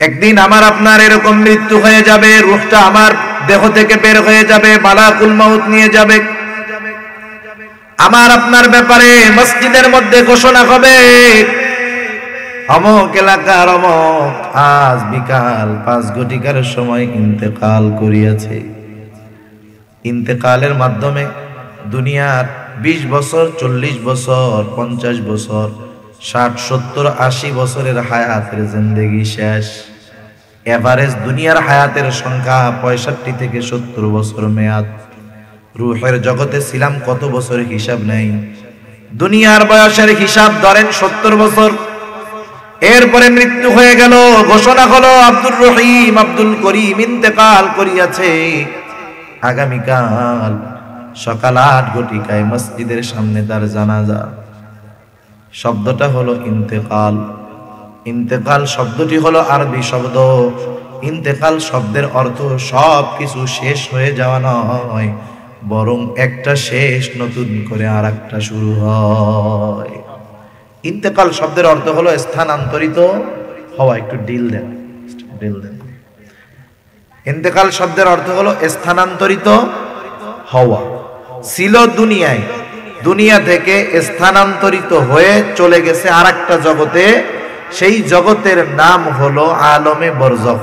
একদিন আমার আপনার এরকম মৃত্যু হয়ে যাবে, রূহটা আমার দেহ থেকে বের হয়ে যাবে, মালাকুল মাউত নিয়ে যাবে। আমার আপনার ব্যাপারে মসজিদের মধ্যে ঘোষণা হবে, অমুক এলাকার অমুক আজ বিকাল 5 ঘটিকার সময় ইন্তেকাল করিয়াছে। ইন্তেকালের মাধ্যমে দুনিয়ার 20 বছর, 40 বছর, 50 বছর, 60, 70, 80 বছরের হায়াতের জিন্দেগি শেষ। এভারেজ দুনিয়ার হায়াতের সংখ্যা 65 থেকে 70 বছর মেয়াদ। রূহের জগতে ছিলাম কত বছর হিসাব নেই। দুনিয়ার বয়সের হিসাব ধরেন 70 বছর। এরপরে মৃত্যু হয়ে গেল, ঘোষণা হলো আব্দুর রহিম, আব্দুল করিম ইন্তেকাল করিয়াছে। আগামীকাল সকাল 8 ঘটিকায় মসজিদের সামনে তার জানাজা। শব্দটা হলো ইন্তেকাল। ইন্তেকাল শব্দটি হলো আরবি শব্দ। ইন্তেকাল শব্দের অর্থ সব কিছু শেষ হয়ে যাওয়া নয়, বরং একটা শেষ নতুন করে আর একটা শুরু হয়। ইন্তেকাল শব্দের অর্থ হলো স্থানান্তরিত হওয়া। একটু ডিল দেন। ইন্তেকাল শব্দের অর্থ হলো স্থানান্তরিত হওয়া। ছিল দুনিয়ায়, দুনিয়া থেকে স্থানান্তরিত হয়ে চলে গেছে আর একটা জগতে। সেই জগতের নাম হলো আলমে বরজখ,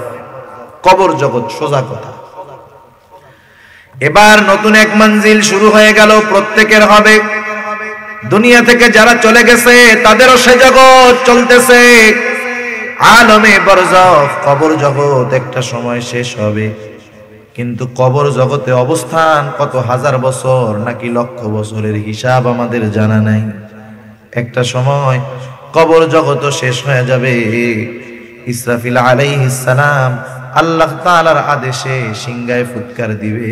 কবর জগৎ, সোজা কথা। এবার নতুন এক মঞ্জিল শুরু হয়ে গেল, প্রত্যেকের হবে। দুনিয়া থেকে যারা চলে গেছে তাদেরও সে জগৎ চলতেছে, আলমে বরজখ, কবর জগৎ। একটা সময় শেষ হবে, কিন্তু কবর জগতে অবস্থান কত হাজার বছর নাকি লক্ষ বছরের হিসাব আমাদের জানা নাই। একটা সময় কবর জগৎ শেষ হয়ে যাবে। ইসরাফিল আলাইহিস সালাম আল্লাহ তাআলার আদেশে সিংহায় ফুৎকার দিবে।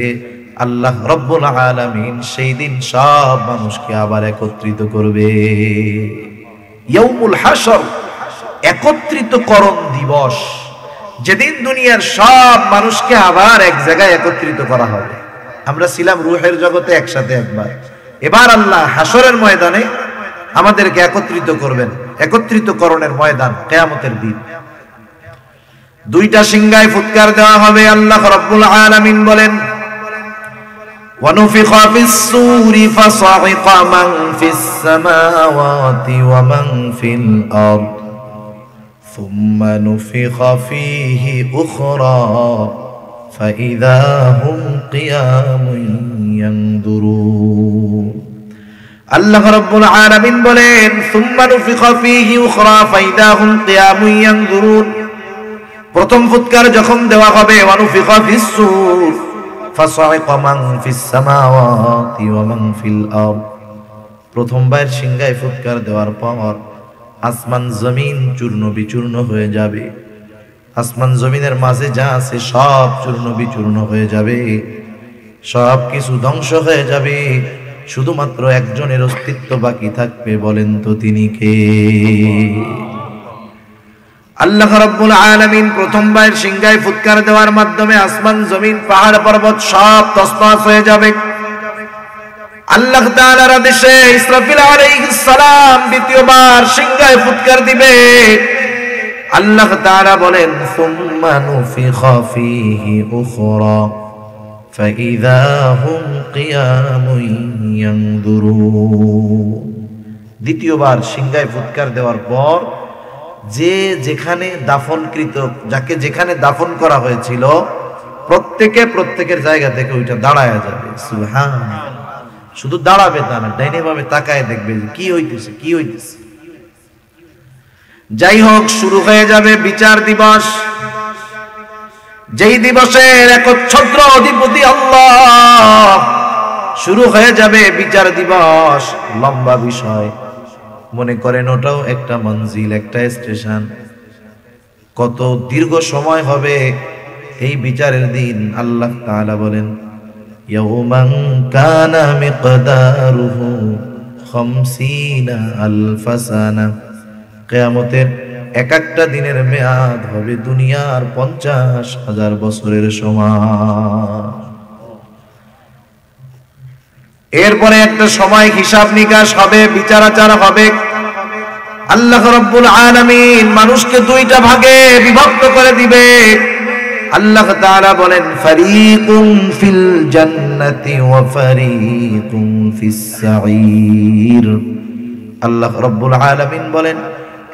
আল্লাহ রব্বুল আলামিন সেই দিন সব মানুষকে আবার একত্রিত করবে। ইয়াউমুল হাশর, একত্রিতকরণ দিবস, যেদিন দুনিয়ার সব মানুষকে আবার এক জায়গায় একত্রিত করা হবে। আমরা ছিলাম রূহের জগতে একসাথে একবার, এবার আল্লাহ হাশরের ময়দানে আমাদেরকে একত্রিত করবেন। একত্রিতকরণের ময়দান কিয়ামতের দিন। 2টা সিংহায় ফুৎকার দেওয়া হবে। আল্লাহ রাব্বুল আলামিন বলেন, وَنُفِخَ فِي الصُّورِ فَصَعِقَ مَنْ فِي السَّمَاوَاتِ وَمَنْ فِي الْأَرْضِ ثُمَّ نُفِخَ فِيهِ أُخْرَى فَإِذَا هُمْ قِيَامٌ يَنْظُرُونَ। আল্লাহ রাব্বুল আলামিন বলেন, ثُمَّ نُفِخَ فِيهِ أُخْرَى فَإِذَا هُمْ قِيَامٌ يَنْظُرُونَ। প্রথম ফুৎকার যখন দেওয়া হবে, وَنُفِخَ فِي الصُّورِ فَصَعِقَ مَنْ فِي السَّمَاوَاتِ وَمَنْ فِي الْأَرْضِ। প্রথমবার সিংহায় ফুৎকার দেওয়ার পর আসমান জমিন চূর্ণ বিচূর্ণ হয়ে যাবে। আসমান জমিনের মাঝে যা আছে সব চূর্ণ বিচূর্ণ হয়ে যাবে, সব কিছু ধ্বংস হয়ে যাবে। শুধুমাত্র একজনের অস্তিত্ব বাকি থাকবে। বলেন তো তিনি কে? আল্লাহ রাব্বুল আলামিন প্রথমবার সিংহায় ফুৎকার দেওয়ার মাধ্যমে আসমান জমিন পাহাড় পর্বত সব তছনছ হয়ে যাবে। আল্লাহ তাআলার আদেশে ইসরাফিল আলাইহিস সালাম দ্বিতীয়বার সিংহায় ফুৎকার দিবে। আল্লাহ তাআলা বলেন, সুম্মা নুফিখা ফীহি উখরা ফাইযা হুম কিয়ামুন ইয়ানজুরুন। দ্বিতীয়বার সিংহায় ফুৎকার দেওয়ার পর যে যেখানে দাফনকৃত, যাকে যেখানে দাফন করা হয়েছিল, প্রত্যেকের জায়গা থেকে ওইটা দাঁড়ায়া যাবে। সুবহানাল্লাহ। শুধু দাঁড়াবে তা না, ডাইনে বামে তাকায় দেখবে যে কি হইতেছে, কি হইতেছে। যাই হোক, শুরু হয়ে যাবে বিচার দিবস। যেই দিবসের একচ্ছত্র অধিপতি আল্লাহ। শুরু হয়ে যাবে বিচার দিবস। লম্বা বিষয়, মনে করেন ওটাও একটা মঞ্জিল, একটা স্টেশন। কত দীর্ঘ সময় হবে এই বিচারের দিন। আল্লাহ তাআলা বলেন, ইয়াউমান কানা মিকদারুহু 50 আলফ সানা। কিয়ামতের এক একটা দিনের মেয়াদ হবে দুনিয়ার 50,000 বছরের সমান। এরপরে একটা সময় হিসাব নিকাশ হবে, বিচার আচার হবে। আল্লাহ রাব্বুল আলামিন মানুষকে দুইটা ভাগে বিভক্ত করে দিবে। আল্লাহ তাআলা বলেন ফারিকুম ফিল জান্নাতি ওয়া ফারিকুম ফিস সাঈর। আল্লাহ রাব্বুল আলামিন বলেন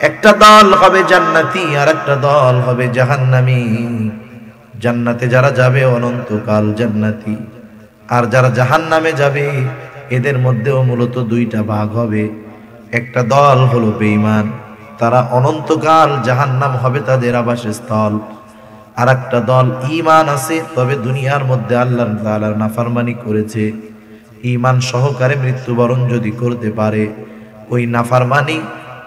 একটা দল হবে জান্নাতি আর একটা দল হবে জাহান্নামী। জান্নাতে যারা যাবে অনন্তকাল জান্নাতি, আর যারা জাহান্নামে যাবে এদের মধ্যেও মূলত দুইটা ভাগ হবে। একটা দল হলো বেঈমান, তারা অনন্তকাল জাহান্নাম হবে তাদের আবাসস্থল। আর একটা দল ঈমান আছে, তবে দুনিয়ার মধ্যে আল্লাহ তাআলার নাফরমানি করেছে, ঈমান সহকারে মৃত্যুবরণ যদি করতে পারে, ওই নাফরমানি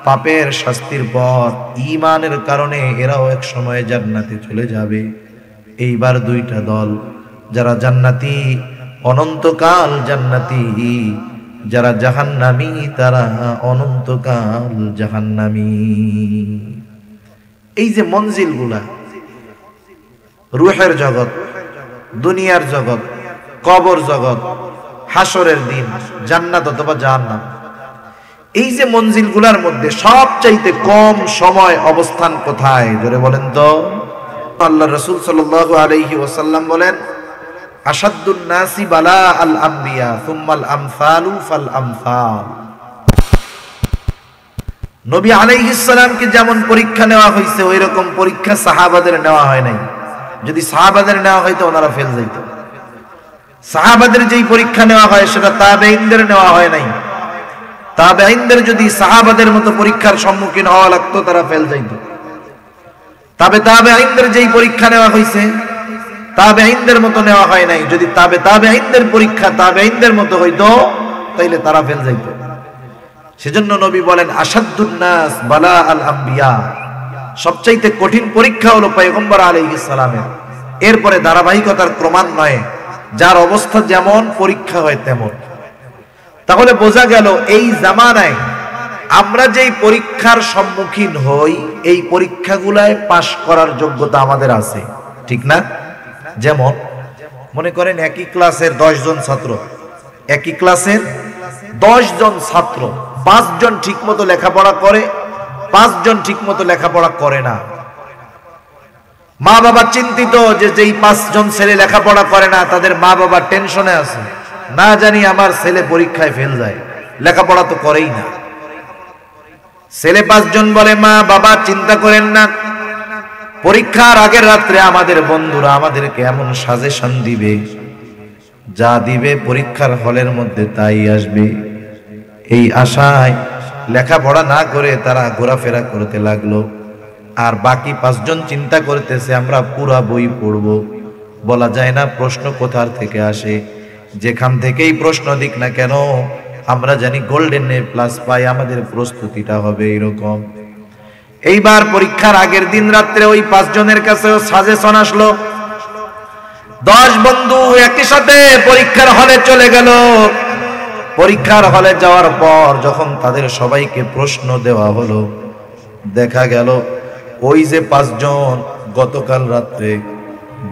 পাপের শাস্তির পর ঈমানের কারণে এরাও এক সময় জান্নাতে চলে যাবে। এইবার দুইটা দল, যারা জান্নাতি অনন্তকাল জান্নাতি, যারা জাহান্নামী তারা অনন্তকাল জাহান্নামী। এই যে মঞ্জিলগুলা, রূহের জগৎ, দুনিয়ার জগৎ, কবর জগৎ, হাসরের দিন, জান্নাত অথবা জাহান্নাম, এই যে মঞ্জিলগুলার মধ্যে সবচাইতে কম সময় অবস্থান কোথায় জোরে বলেন তো? আল্লাহ রাসূল সাল্লাল্লাহু আলাইহি ওয়াসাল্লাম বলেন আশাদ্দুন নাসি বালা আল আম্বিয়া সুম্মাল আমসালু ফাল আমসাল। নবী আলাইহিস সালামকে যেমন পরীক্ষা নেওয়া হয়েছে ওই রকম পরীক্ষা সাহাবাদের নেওয়া হয় নাই। যদি সাহাবাদের নেওয়া হয়তো ওনারা ফেল যাইত। সাহাবাদের যেই পরীক্ষা নেওয়া হয় সেটা তাবেঈনদের নেওয়া হয় নাই। তাবেঈনদের যদি সাহাবাদের মতো পরীক্ষার সম্মুখীন হওয়া লাগতো তারা ফেল যাইত। তবে তাবেঈনদের যেই পরীক্ষা নেওয়া হয়েছে তাবেঈনদের মতো নেওয়া হয় নাই। যদি তাবেঈনদের পরীক্ষা তাবেঈনদের মতো হইতো তাইলে তারা ফেল যাইত। সেজন্য নবী বলেন আশাদ্দুন নাস বালা আল আম্বিয়া, সবচাইতে কঠিন পরীক্ষা হলো পয়গম্বর আলাইহিস সালামের। এরপরে ধারাবাহিকতার ক্রমান্বয়ে যার অবস্থা যেমন পরীক্ষা হয় তেমন। তাহলে বোঝা গেল এই জামানায় আমরা যেই পরীক্ষার সম্মুখীন হই এই পরীক্ষাগুলায় পাশ করার যোগ্যতা আমাদের আছে, ঠিক না? যেমন মনে করেন একই ক্লাসের 10 জন ছাত্র, একই ক্লাসের 10 জন ছাত্র, 5 জন ঠিকমতো লেখাপড়া করে, 5 জন ঠিকমতো লেখাপড়া করে না। মা বাবা চিন্তিত যে যেই 5 জন ছেলে লেখাপড়া করে না তাদের মা বাবা টেনশনে আছে, না জানি আমার ছেলে পরীক্ষায় ফেল যায়, লেখাপড়া তো করেই না। ছেলে 5 জন বলে মা বাবা চিন্তা করেন না, পরীক্ষার আগের রাত্রে আমাদের বন্ধুরা আমাদেরকে এমন সাজেশন দিবে, যা দিবে পরীক্ষার হলের মধ্যে তাই আসবে। এই আশায় লেখাপড়া না করে তারা ঘোরাফেরা করতে লাগলো। আর বাকি 5 জন চিন্তা করতেছে আমরা পুরা বই পড়বো, বলা যায় না প্রশ্ন কোথার থেকে আসে, যেখান থেকেই প্রশ্ন দিক না কেন আমরা জানি গোল্ডেন A+ পাই, আমাদের প্রস্তুতিটা হবে এরকম। এইবার পরীক্ষার আগের দিন রাত্রে ওই 5 জনের কাছেও সাজেশন আসলো। 10 বন্ধু একই সাথে পরীক্ষার হলে চলে গেল। পরীক্ষার হলে যাওয়ার পর যখন তাদের সবাইকে প্রশ্ন দেওয়া হলো, দেখা গেল ওই যে 5 জন গতকাল রাত্রে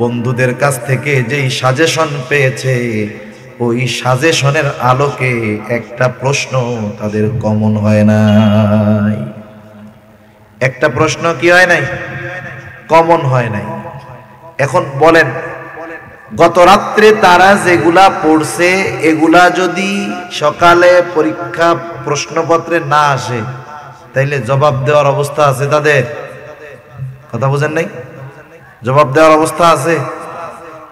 বন্ধুদের কাছ থেকে যেই সাজেশন পেয়েছে ওই সাজেশনের আলোকে একটা প্রশ্ন তাদের কমন হয় নাই। একটা প্রশ্ন কি হয় নাই? কমন হয় নাই। এখন বলেন গত রাত্রে তারা যেগুলা পড়ছে এগুলা যদি সকালে পরীক্ষা প্রশ্নপত্রে না আসে তাইলে জবাব দেওয়ার অবস্থা আছে তাদের? কথা বুঝেন নাই? জবাব দেওয়ার অবস্থা আছে,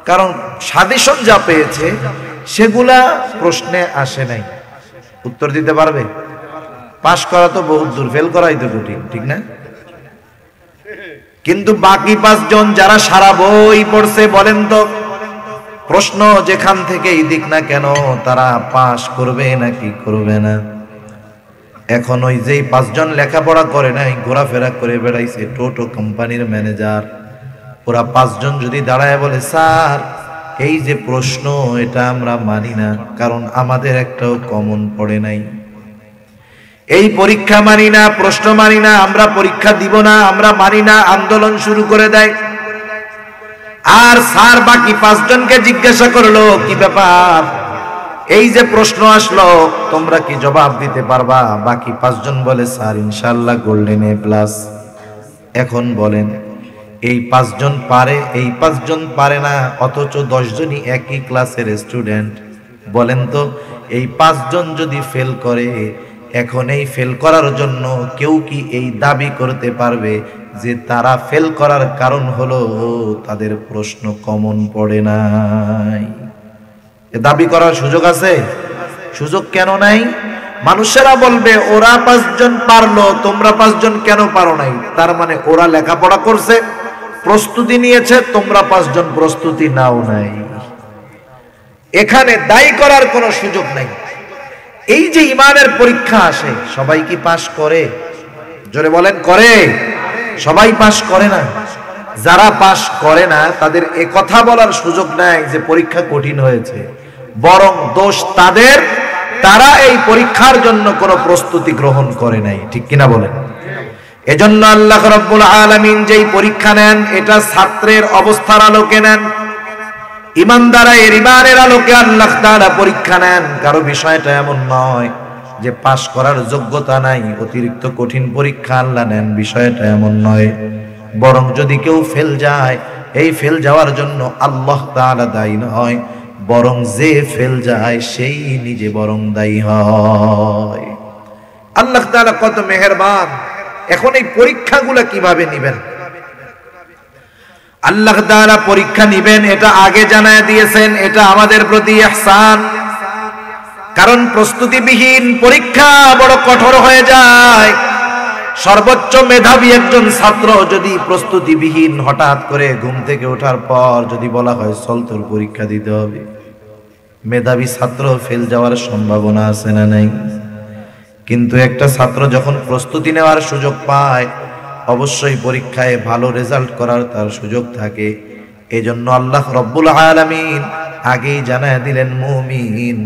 কারণ সাজেশন যা পেয়েছে সেগুলা প্রশ্নে আসে নাই। উত্তর দিতে পারবে? পাশ করা তো বহুত দূর, ফেল করাই তো কঠিন, ঠিক না? কিন্তু বাকি 5 জন যারা সারা বই পড়ছে, বলেন তো প্রশ্ন যেখান থেকেই দিক না কেন তারা পাশ করবে নাকি করবে না? এখন ওই যেই 5 জন লেখাপড়া করে নাই, ঘোরাফেরা করে বেড়াইছে, টোটো কোম্পানির ম্যানেজার, ওরা 5 জন যদি দাঁড়ায় বলে স্যার এই যে প্রশ্ন এটা আমরা মানি না, কারণ আমাদের একটাও কমন পড়ে নাই, এই পরীক্ষা মানি না, প্রশ্ন মানি না, আমরা পরীক্ষা দিব না, আমরা মানি না, আন্দোলন শুরু করে দেয়। আর স্যার বাকি 5 জনকে জিজ্ঞাসা করলো কি ব্যাপার, এই যে প্রশ্ন আসলো, তোমরা কি জবাব দিতে পারবা? বাকি 5 জন বলে স্যার ইনশাআল্লাহ গোল্ডেন এ প্লাস। এখন বলেন, এই 5 জন পারে, এই 5 জন পারে না, অথচ 10 জনই একই ক্লাসের স্টুডেন্ট। বলেন তো, এই 5 জন যদি ফেল করে, এখন এই ফেল করার জন্য কেউ কি এই দাবি করতে পারবে যে তারা ফেল করার কারণ হলো তাদের প্রশ্ন কমন পড়ে নাই? এ দাবি করার সুযোগ আছে? সুযোগ কেন নাই? মানুষেরা বলবে ওরা 5 জন পারলো, তোমরা 5 জন কেন পারো নাই? তার মানে ওরা লেখাপড়া করছে, প্রস্তুতি নিয়েছে, তোমরা 5 জন প্রস্তুতি নাও নাই। এখানে দায়ী করার কোনো সুযোগ নাই। এই যে ইমানের পরীক্ষা আসে, সবাই কি পাশ করে? জোরে বলেন, করে? সবাই পাশ করে না। যারা পাশ করে না তাদের এ কথা বলার সুযোগ নাই যে পরীক্ষা কঠিন হয়েছে, বরং দোষ তাদের, তারা এই পরীক্ষার জন্য কোনো প্রস্তুতি গ্রহণ করে নাই। ঠিক কিনা বলেন? এজন্য আল্লাহ রাব্বুল আলামিন যেই পরীক্ষা নেন, এটা ছাত্রের অবস্থার আলোকে নেন, ইমানদারা এর ইমানের আলোকে আল্লাহ তাআলা পরীক্ষা নেন। কারো বিষয়টা এমন নয় যে পাশ করার যোগ্যতা নাই, অতিরিক্ত কঠিন পরীক্ষা আল্লাহ নেন, বিষয়টা এমন নয়। বরং যদি কেউ ফেল যায়, এই ফেল যাওয়ার জন্য আল্লাহ তাআলা দায়ী নয়, বরং যে ফেল যায় সেই নিজে বরং দায়ী হয়। আল্লাহ তাআলা কত মেহেরবান। এখন এই পরীক্ষাগুলো কিভাবে নিবেন? আল্লাহ তাআলা পরীক্ষা নিবেন এটা আগে জানায় দিয়েছেন, এটা আমাদের প্রতি ইহসান। কারণ প্রস্তুতিবিহীন পরীক্ষা বড় কঠোর হয়ে যায়। সর্বোচ্চ মেধাবী একজন ছাত্র যদি প্রস্তুতিবিহীন হঠাৎ করে ঘুম থেকে ওঠার পর যদি বলা হয় চল তোর পরীক্ষা দিতে হবে, মেধাবী ছাত্র ফেল যাওয়ার সম্ভাবনা আছে না নাই? কিন্তু একটা ছাত্র যখন প্রস্তুতি নেওয়ার সুযোগ পায়, অবশ্যই পরীক্ষায় ভালো রেজাল্ট করার তার সুযোগ থাকে। এজন্য আল্লাহ রব্বুল আলামিন আগেই জানায় দিলেন, মুমিন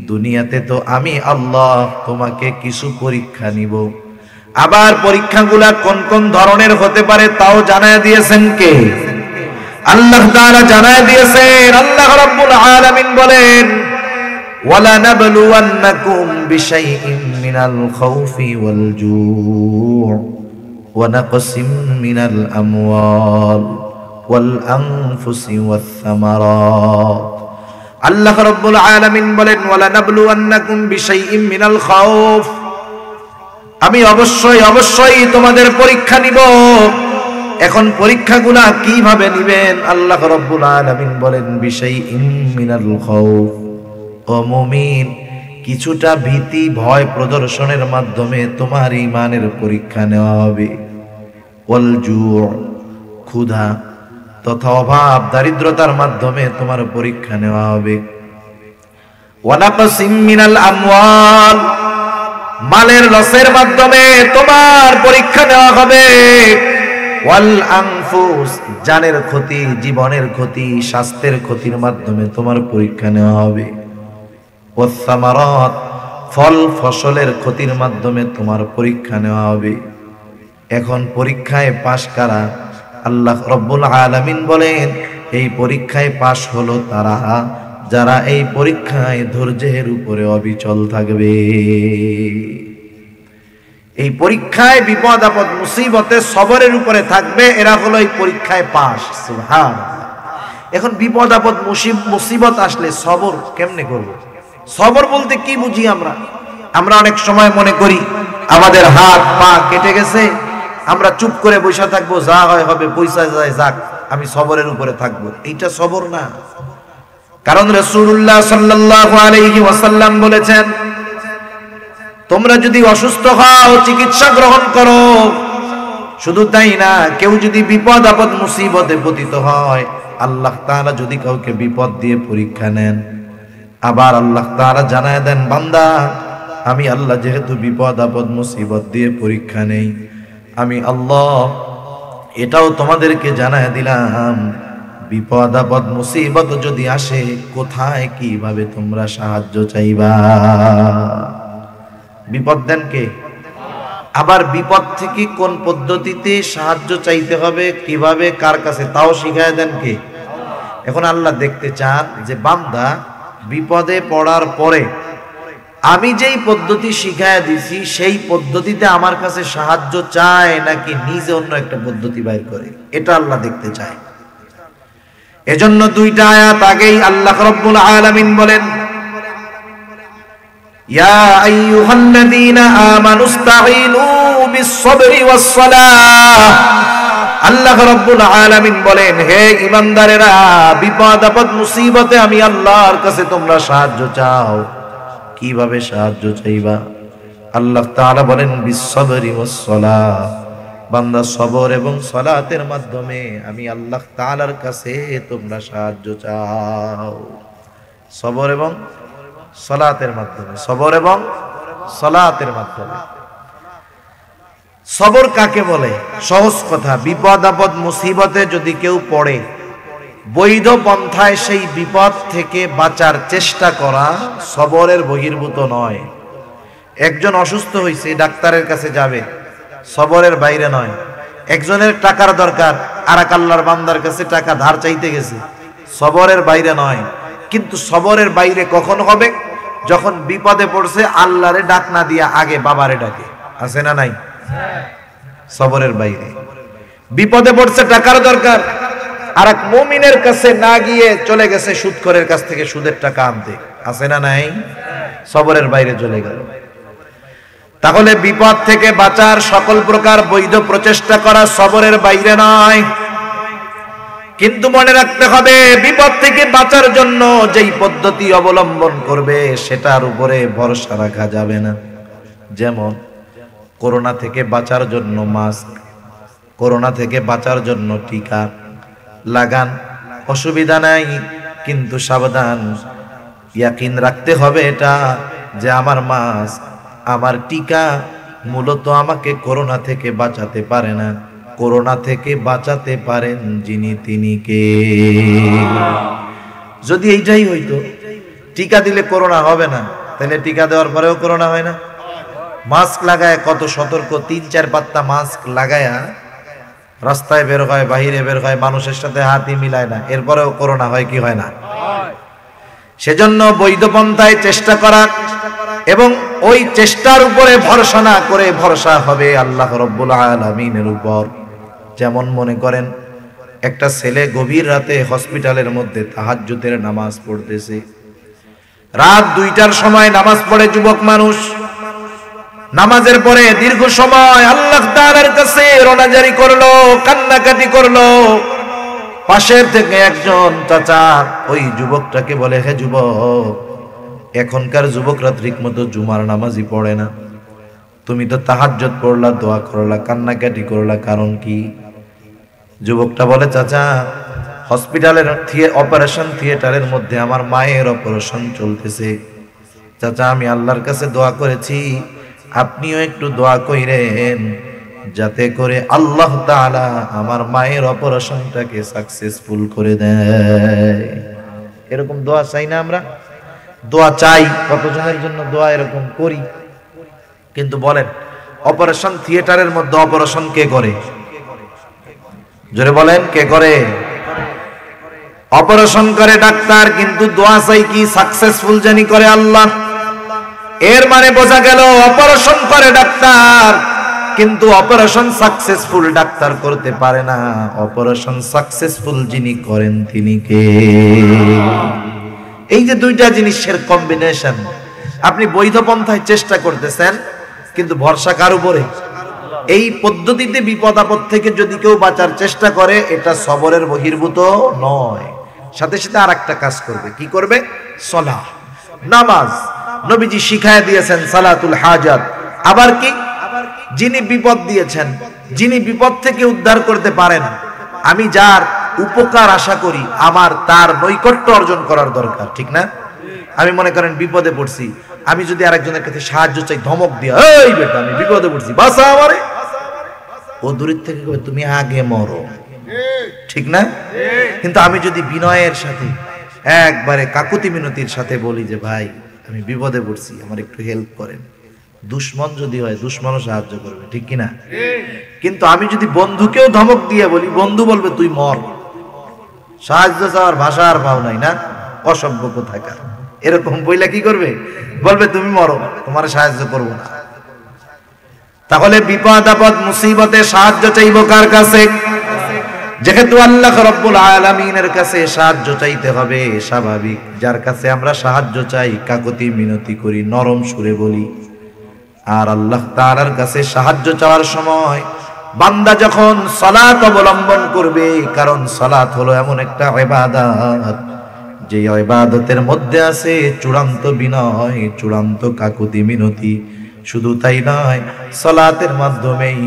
দুনিয়াতে তো আমি আল্লাহ তোমাকে কিছু পরীক্ষা নিব। আবার পরীক্ষাগুলা কোন কোন ধরনের হতে পারে তাও জানায় দিয়েছেন কে? আল্লাহ তাআলা জানায় দিয়েছেন। আল্লাহ রাব্বুল আলামিন বলেন, ওয়ালা নাবলুওয়ান্নাকুম বিশাইইন মিনাল খাউফি ওয়াল জু' ওয়া নাকসিম মিনাল আমওয়াল ওয়াল আনফুসি ওয়াস সামারাত। আল্লাহ রাব্বুল আলামিন বলেন, ওয়ালা নাবলুওয়ান্নাকুম বিশাইইন মিনাল খাউফ, আমি অবশ্যই অবশ্যই তোমাদের পরীক্ষা নিব। এখন পরীক্ষাগুলা কিভাবে নিবেন? আল্লাহ রাব্বুল আলামিন বলেন, বিশাইইন মিনাল খাউফ, ও মুমিন কিছুটা ভীতি ভয় প্রদর্শনের মাধ্যমে তোমার ঈমানের পরীক্ষা নেওয়া হবে। ওয়াল জু', ক্ষুধা তথা অভাব দারিদ্রতার মাধ্যমে তোমার পরীক্ষা নেওয়া হবে। ওয়া নাকসিম মিনাল আমওয়াল, মালের লসের মাধ্যমে তোমার পরীক্ষা নেওয়া হবে। ওয়াল আনফুস, জানের ক্ষতি জীবনের ক্ষতি স্বাস্থ্যের ক্ষতির মাধ্যমে তোমার পরীক্ষা নেওয়া হবে। ওয়াস সামারাত, ফল ফসলের ক্ষতির মাধ্যমে তোমার পরীক্ষা নেওয়া হবে। এখন পরীক্ষায় পাশ কারা? আল্লাহ রব্বুল আলামিন বলেন, এই পরীক্ষায় পাশ হলো তারা যারা এই পরীক্ষায় ধৈর্যের উপরে অবিচল থাকবে। এই পরীক্ষায় বিপদ আপদ মুসিবতে সবরের উপরে থাকবে, এরা হলো এই পরীক্ষায় পাশ। সুবহানাল্লাহ। এখন বিপদ আপদ মুসিবত আসলে সবর কেমনে করব? সবর বলতে কি বুঝি আমরা? আমরা অনেক সময় মনে করি আমাদের হাত পা কেটে গেছে, আমরা চুপ করে বসে থাকবো, যা হয় হবে, পয়সা যায় যাক, আমি সবরের উপরে থাকবো। এইটা সবর না। কারণ রাসূলুল্লাহ সাল্লাল্লাহু আলাইহি ওয়াসাল্লাম বলেছেন, তোমরা যদি অসুস্থ হও চিকিৎসা গ্রহণ করো। শুধু তাই না, কেউ যদি বিপদ আপদ মুসিবতে পতিত হয়, আল্লাহ তাআলা যদি কাউকে বিপদ দিয়ে পরীক্ষা নেন, আবার আল্লাহ তাআলা জানায় দেন, বান্দা আমি আল্লাহ যেহেতু বিপদ আপদ মুসিবত দিয়ে পরীক্ষা নেই, আমি আল্লাহ এটাও তোমাদেরকে জানায় দিলাম, বিপদ আপদ মুসিবত যদি আসে কোথায় কিভাবে তোমরা সাহায্য চাইবা। বিপদ দেন কে? আবার বিপদ থেকে কোন পদ্ধতিতে সাহায্য চাইতে হবে, কিভাবে কার কাছে, তাও শিখায় দেন কে? এখন আল্লাহ দেখতে চান যে বান্দা বিপদে পড়ার পরে আমি যেই পদ্ধতি শিখায় দিছি সেই পদ্ধতিতে আমার কাছে সাহায্য চায় নাকি নিজে অন্য একটা পদ্ধতি বাইর করে, এটা আল্লাহ দেখতে চায়। এজন্য দুইটা আয়াত আগেই আল্লাহ রাব্বুল আলামিন বলেন, ইয়া আইয়ুহাল্লাযীনা আমানুস্তাঈনু বিস-সাবরি ওয়াস-সালাহ। আল্লাহ রাব্বুল আলামিন বলেন, হে ঈমানদারেরা, বিপদ আপদ মুসিবতে আমি আল্লাহর কাছে তোমরা সাহায্য চাও। কিভাবে সাহায্য চাইবা? আল্লাহ তাআলা বলেন, বিস-সাবরি ওয়াস-সালাহ। বান্দা সবর এবং সালাতের মাধ্যমে আমি আল্লাহ তাআলার কাছে তোমরা সাহায্য চাও। সবর এবং সালাতের মাধ্যমে, সবর এবং সালাতের মাধ্যমে। সবর কাকে বলে? সহজ কথা, বিপদ আপদ মুসিবতে যদি কেউ পড়ে, বৈধ পন্থায় সেই বিপদ থেকে বাঁচার চেষ্টা করা সবরের বহির্ভূত নয়। একজন অসুস্থ হয়েছে, ডাক্তারের কাছে যাবে, সবরের বাইরে নয়। একজনের টাকার দরকার, আর এক আল্লাহর বান্দার কাছে টাকা ধার চাইতে গেছে, সবরের বাইরে নয়। কিন্তু সবরের বাইরে কখন হবে? যখন বিপদে পড়ছে আল্লাহরে ডাক না দিয়া আগে বাবারে ডাকে, আছে না নাই? সবরের বাইরে। বিপদে পড়ছে, টাকার দরকার, আর এক মুমিনের কাছে না গিয়ে চলে গেছে সুদখোরের কাছ থেকে সুদের টাকা আনতে, আছে না নাই? সবরের বাইরে চলে গেল। তাহলে বিপদ থেকে বাঁচার সকল প্রকার বৈধ প্রচেষ্টা করা সবরের বাইরে নয়। কিন্তু মনে রাখতে হবে, বিপদ থেকে বাঁচার জন্য যেই পদ্ধতি অবলম্বন করবে সেটার উপরে ভরসা রাখা যাবে না। যেমন করোনা থেকে বাঁচার জন্য মাস্ক, করোনা থেকে বাঁচার জন্য টিকা লাগান, অসুবিধা নাই, কিন্তু সাবধান, ইয়াকিন রাখতে হবে এটা যে আমার মাস্ক, আমার টিকা মূলত আমাকে করোনা থেকে বাঁচাতে পারে না, করোনা থেকে বাঁচাতে পারেন যিনি তিনি কে। যদি এইটাই হইতো, টিকা দিলে করোনা হবে না, তাহলে টিকা দেওয়ার পরেও করোনা হয় না। মাস্ক লাগায় কত সতর্ক, 3-4 পাত্তা মাস্ক লাগায়া রাস্তায় বের হয়, বাহিরে বের হয়, মানুষের সাথে হাতই মিলায় না, এরপরেও করোনা হয় কি হয় না? সেজন্য বৈধ পন্থায় চেষ্টা করা এবং ওই চেষ্টার উপরে ভরসা না করে ভরসা হবে আল্লাহ রাব্বুল আলামিনের উপর। যেমন মনে করেন একটা ছেলে গভীর রাতে হসপিটালের মধ্যে তাহাজ্জুদের নামাজ পড়তেছে, রাত 2টার সময় নামাজ পড়ে যুবক মানুষ, নামাজের পরে দীর্ঘ সময় আল্লাহ তাআলার কাছে রোনাজারি করলো, কান্নাকাটি করলো। পাশের থেকে একজন চাচা ওই যুবকটাকে বলে, হে যুবক, এখনকার যুবকরা ঠিকমতো জুমার নামাজই পড়ে না, তুমি তো তাহাজ্জুদ পড়লা, দোয়া করলা, কান্নাকাটি করলা, কারণ কি? যুবকটা বলে, চাচা, হসপিটালের অপারেশন থিয়েটারের মধ্যে আমার মায়ের অপারেশন চলতেছে। চাচা, আমি আল্লাহর কাছে দোয়া করেছি, আপনিও একটু দোয়া কইরেন যাতে করে আল্লাহ তাআলা আমার মায়ের অপারেশনটাকে সাকসেসফুল করে দেয়। এরকম দোয়া চাই না আমরা? দোয়া চাই, কতজনের জন্য দোয়া এরকম করি। কিন্তু বলেন, অপারেশন থিয়েটারের মধ্যে অপারেশন কে করে? জোরে বলেন, কে করে? অপারেশন করে ডাক্তার, কিন্তু দোয়া চাই কি? সাকসেসফুল জানি করে আল্লাহ। এর মানে বোঝা গেল অপারেশন করে ডাক্তার, কিন্তু অপারেশন সাকসেসফুল ডাক্তার করতে পারে না, অপারেশন সাকসেসফুল যিনি করেন তিনি কে? এই যে দুইটা জিনিসের কম্বিনেশন, আপনি বৈধ পন্থায় চেষ্টা করতেছেন, কিন্তু ভরসা কার উপরে? এই পদ্ধতিতে বিপদ আপদ থেকে যদি কেউ বাঁচার চেষ্টা করে, এটা সবরের বহির্ভূত নয়। সাথে সাথে আর একটা কাজ করবে, কি করবে? সালাহ, নামাজ। নবীজি শিখায় দিয়েছেন সালাতুল হাজাত। আবার কি? যিনি বিপদ দিয়েছেন, যিনি বিপদ থেকে উদ্ধার করতে পারেন, আমি যার উপকার আশা করি, আমার তার নৈকট্য অর্জন করার দরকার, ঠিক না? আমি মনে করেন বিপদে পড়ছি, আমি যদি আরেকজনের কাছে সাহায্য চাই, ধমক দিয়া, এই বেটা আমি বিপদে পড়ছি, বাঁচা আমারে, ও দূরের থেকে কবে তুমি আগে মরো, ঠিক না? কিন্তু আমি যদি বিনয়ের সাথে, একবারে কাকুতি মিনতির সাথে বলি যে ভাই আমি বিপদে পড়ছি, আমার একটু হেল্প করেন, দুশ্মন যদি হয় দুশ্মনও সাহায্য করবে, ঠিক কিনা? কিন্তু আমি যদি বন্ধুকেও ধমক দিয়ে বলি, বন্ধু বলবে তুই মর, সাহায্য চাওয়ার ভাষা আর পাও নাই না, অসভ্য কোথাকার। এরকম বইলা কি করবে? বলবে তুমি মরো, তোমার সাহায্য করব না। তাহলে বিপদ আপদ মুসিবতে সাহায্য চাইবো কার কাছে? যেহেতু আল্লাহ রাব্বুল আলামিনের কাছে সাহায্য চাইতে হবে, স্বাভাবিক যার কাছে আমরা সাহায্য চাই কাকুতি মিনতি করি, নরম সুরে বলি। আর আল্লাহ তাআলার কাছে সাহায্য চাওয়ার সময় বান্দা যখন সালাত অবলম্বন করবে, কারণ সালাত হলো এমন একটা ইবাদত যে ইবাদতের মধ্যে আছে চূড়ান্ত বিনয়, চূড়ান্ত কাকুতি মিনতি। শুধু তাই নয়, সালাতের মাধ্যমেই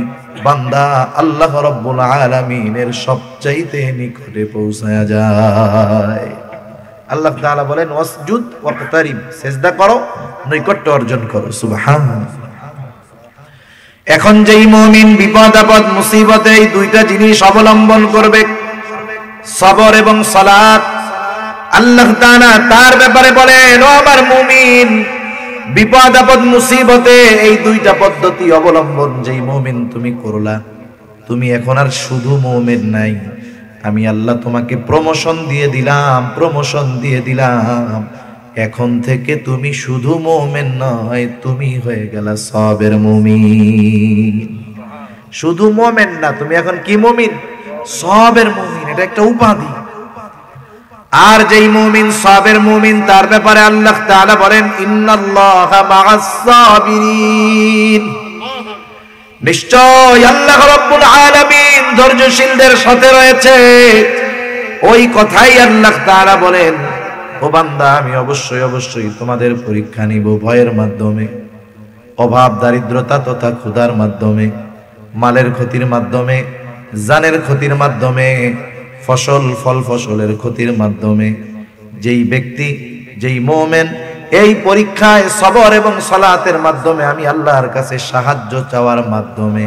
বান্দা আল্লাহ রাব্বুল আলামিনের সবচাইতে নিকটে পৌঁছায়া যায়। আল্লাহ তাআলা বলেন ওয়াসজুদ ওয়াকতারিব, সিজদা করো, নৈকট্য অর্জন করো। সুবহানাল্লাহ। এখন যেই মুমিন বিপদ আপদ মুসিবতে এই দুইটা জিনিস অবলম্বন করবে, সবর এবং সালাত, আল্লাহ তাআলা তার ব্যাপারে বলেন ও আমার মুমিন, বিপদ আপদ মুসিবতে এই দুইটা পদ্ধতি অবলম্বন যেই মুমিন তুমি করলা, তুমি এখন আর শুধু মুমিন নাই, আমি আল্লাহ তোমাকে প্রমোশন দিয়ে দিলাম, প্রমোশন দিয়ে দিলাম। এখন থেকে তুমি শুধু মুমিন নয়, তুমি হয়ে গেলা সবের মুমিন। শুধু মুমিন না, তুমি এখন কি মুমিন? সবের মুমিন। এটা একটা উপাধি। আর যেই মুমিন সবের মুমিন, তার ব্যাপারে আল্লাহ তাআলা বলেন ইন্নাল্লাহা মা'আস সাবিরিন, নিশ্চয় আল্লাহ রাব্বুল আলামিন ধৈর্যশীলদের সাথে রয়েছে। ওই কথাই আল্লাহ তাআলা বলেন ও বান্দা, আমি অবশ্যই অবশ্যই তোমাদের পরীক্ষা নিব ভয়ের মাধ্যমে, অভাব দারিদ্রতা তথা ক্ষুধার মাধ্যমে, মালের ক্ষতির মাধ্যমে, জানের ক্ষতির মাধ্যমে, ফল ফসলের ক্ষতির মাধ্যমে। যেই ব্যক্তি, যেই মুমিন এই পরীক্ষায় সবর এবং সালাতের মাধ্যমে আমি আল্লাহর কাছে সাহায্য চাওয়ার মাধ্যমে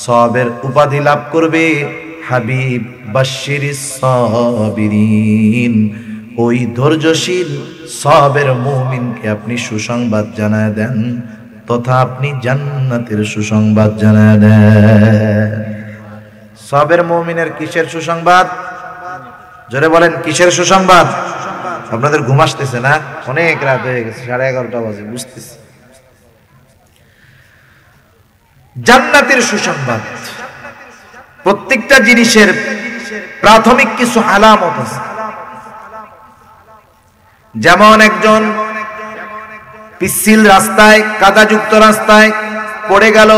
সবের উপাধি লাভ করবে। হাবিব বাশশিরিস সাবিরিন, ওই ধৈর্যশীল সবের মুমিনকে আপনি সুসংবাদ জানায় দেন, তথা আপনি জান্নাতের সুসংবাদ জানায় দেন। সবের মুমিনের কিসের সুসংবাদ? জোরে বলেন, কিসের সুসংবাদ? আপনাদের ঘুম আসতেছে না? অনেক রাত হয়ে গেছে, 11:30 বাজে, বুঝতেছি। জান্নাতের সুসংবাদ। প্রত্যেকটা জিনিসের প্রাথমিক কিছু আলামত আছে। যেমন একজন পিচ্ছিল রাস্তায়, কাদাযুক্ত রাস্তায় পড়ে গেল,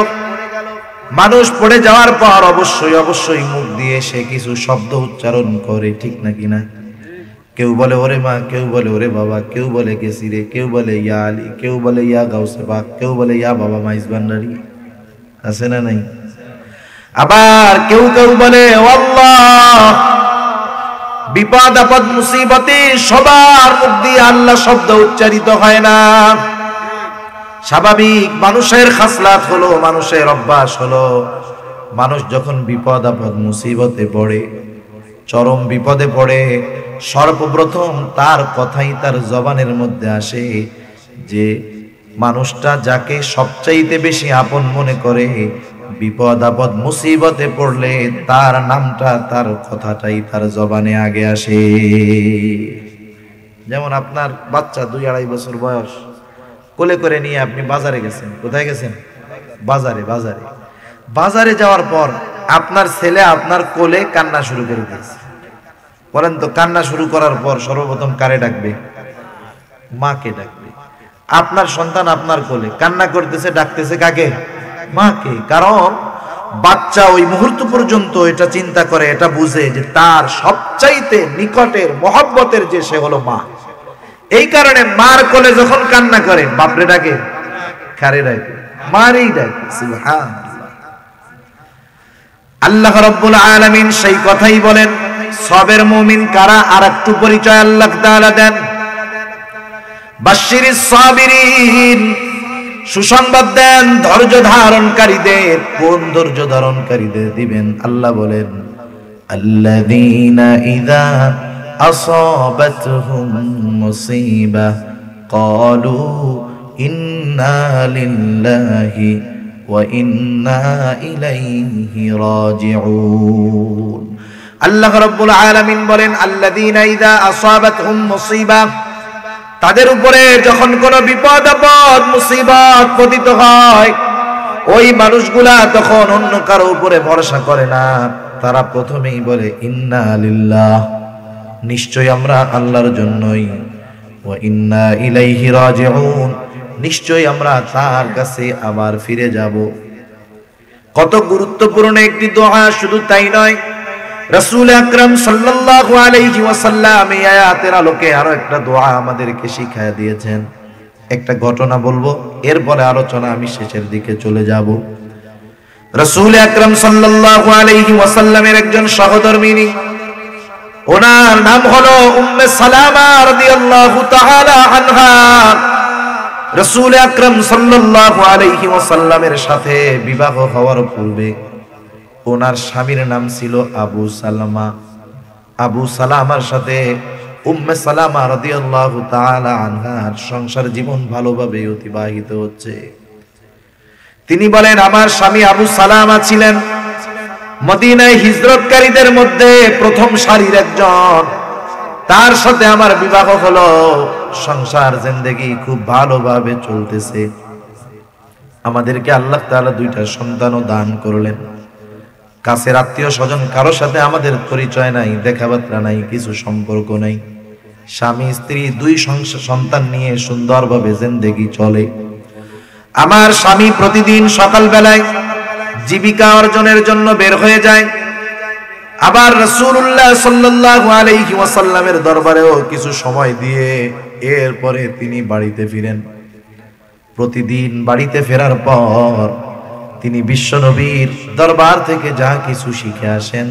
মানুষ পড়ে যাওয়ার পর অবশ্যই অবশ্যই মুখ দিয়ে সে কিছু শব্দ উচ্চারণ করে, ঠিক নাকি না? কেউ বলে ওরে মা, কেউ বলে ওরে বাবা, কেউ বলে গেছি রে, কেউ বলে ইয়া আলী, কেউ বলে ইয়া গাউসে পাক, কেউ বলে ইয়া বাবা মাইজ ভান্ডারী, আছে না নাই? আবার কেউ কেউ বলে ও আল্লাহ। বিপদ আপদ মুসিবতে সবার মুখ দিয়ে আল্লাহ শব্দ উচ্চারিত হয় না। স্বাভাবিক মানুষের খাসলাত হলো, মানুষের অভ্যাস হলো, মানুষ যখন বিপদ আপদ মুসিবতে পড়ে, চরম বিপদে পড়ে, সর্বপ্রথম তার কথাই তার জবানের মধ্যে আসে যে মানুষটা যাকে সবচাইতে বেশি আপন মনে করে, বিপদ আপদ মুসিবতে পড়লে তার নামটা, তার কথাটাই তার জবানে আগে আসে। যেমন আপনার বাচ্চা 2-2.5 বছর বয়স, কোলে করে নিয়ে আপনি বাজারে গেছেন। কোথায় গেছেন? বাজারে। বাজারে যাওয়ার পর আপনার ছেলে আপনার কোলে কান্না শুরু করে দিয়েছে। বলেন তো, কান্না শুরু করার পর সর্বপ্রথম কারে ডাকবে? মাকে ডাকবে। আপনার সন্তান আপনার কোলে কান্না করতেছে, ডাকতেছে কাকে? মাকে। কারণ বাচ্চা ওই মুহূর্ত পর্যন্ত এটা চিন্তা করে, এটা বুঝে যে তার সবচাইতে নিকটের মহব্বতের যে সে হলো মা। এই কারণে মার কোলে যখন কান্না করে, বাপরে ডাকে, কারে ডাকে? মারই ডাকে। সুবহানাল্লাহ। আল্লাহ রাব্বুল আলামিন সেই কথাই বলেন। সবের মুমিন কারা? আর একটু পরিচয় আল্লাহ তাআলা দেন। বাশশিরিস সাবিরিন, সুসংবাদ দেন ধৈর্য ধারণকারীদের। কোন ধৈর্য ধারণকারীদের দিবেন? আল্লাহ বলেন আল্লাযীনা ইযা আসাবাতহুম মুসিবাহ ক্বালু ইন্না লিল্লাহি ওয়া ইন্না ইলাইহি রাজিউন। আল্লাহ রাব্বুল আলামিন বলেন আল্লাযীনা ইযা আসাবাতহুম মুসিবাহ, তাদের উপরে যখন কোনো বিপদ আপদ মুসিবত পতিত হয়, ওই মানুষগুলা তখন অন্য কারো উপরে ভরসা করে না, তারা প্রথমেই বলে ইন্না লিল্লাহ, নিশ্চয় আমরা আল্লাহর জন্যই, ওয়া ইন্না ইলাইহি রাজিউন, নিশ্চয় আমরা তার কাছে আবার ফিরে যাব। কত গুরুত্বপূর্ণ একটি দোয়া, শুধু তাই নয়, রাসূল আকরাম সাল্লাল্লাহু আলাইহি ওয়াসাল্লাম এই আয়াতের আলোকে আরো একটা দোয়া আমাদেরকে শিখিয়ে দিয়েছেন। একটা ঘটনা বলবো, এরপরে আলোচনা আমি শেষের দিকে চলে যাব। রাসূল আকরাম সাল্লাল্লাহু আলাইহি ওয়াসাল্লামের একজন সহধর্মিণী, ওনার নাম হলো উম্মে সালামা রাদিয়াল্লাহু তাআলা আনহা। রাসূল আকরাম সাল্লাল্লাহু আলাইহি ওয়াসাল্লামের সাথে বিবাহ হওয়ার পূর্বে ওনার স্বামীর নাম ছিল আবু সালামা। আবু সালামার সাথে উম্মে সালামা রাদিয়াল্লাহু তাআলা আনহার সংসার জীবন ভালোভাবে অতিবাহিত হচ্ছে। তিনি বলেন, আমার স্বামী আবু সালামা ছিলেন মদিনায় হিজরতকারীদের মধ্যে প্রথম সারির একজন। তার সাথে আমার বিবাহ হলো, সংসার জিন্দেগি খুব ভালোভাবে চলতেছে। আমাদেরকে আল্লাহ তাআলা দুইটা সন্তানও দান করলেন। কাছের আত্মীয় স্বজন কারো সাথে আমাদের পরিচয় নাই, দেখাবার্তা নাই, কিছু সম্পর্ক নাই। স্বামী স্ত্রী দুই সন্তান নিয়ে সুন্দরভাবে জিন্দেগি চলে। আমার স্বামী প্রতিদিন সকালবেলায় জীবিকা অর্জনের জন্য বের হয়ে যায়, আবার রাসূলুল্লাহ সাল্লাল্লাহু আলাইহি ওয়াসাল্লামের দরবারেও কিছু সময় দিয়ে এরপরে তিনি বাড়িতে ফিরেন। প্রতিদিন বাড়িতে ফেরার পর তিনি বিশ্বনবীর দরবার থেকে যা কিছু শিখে আসেন,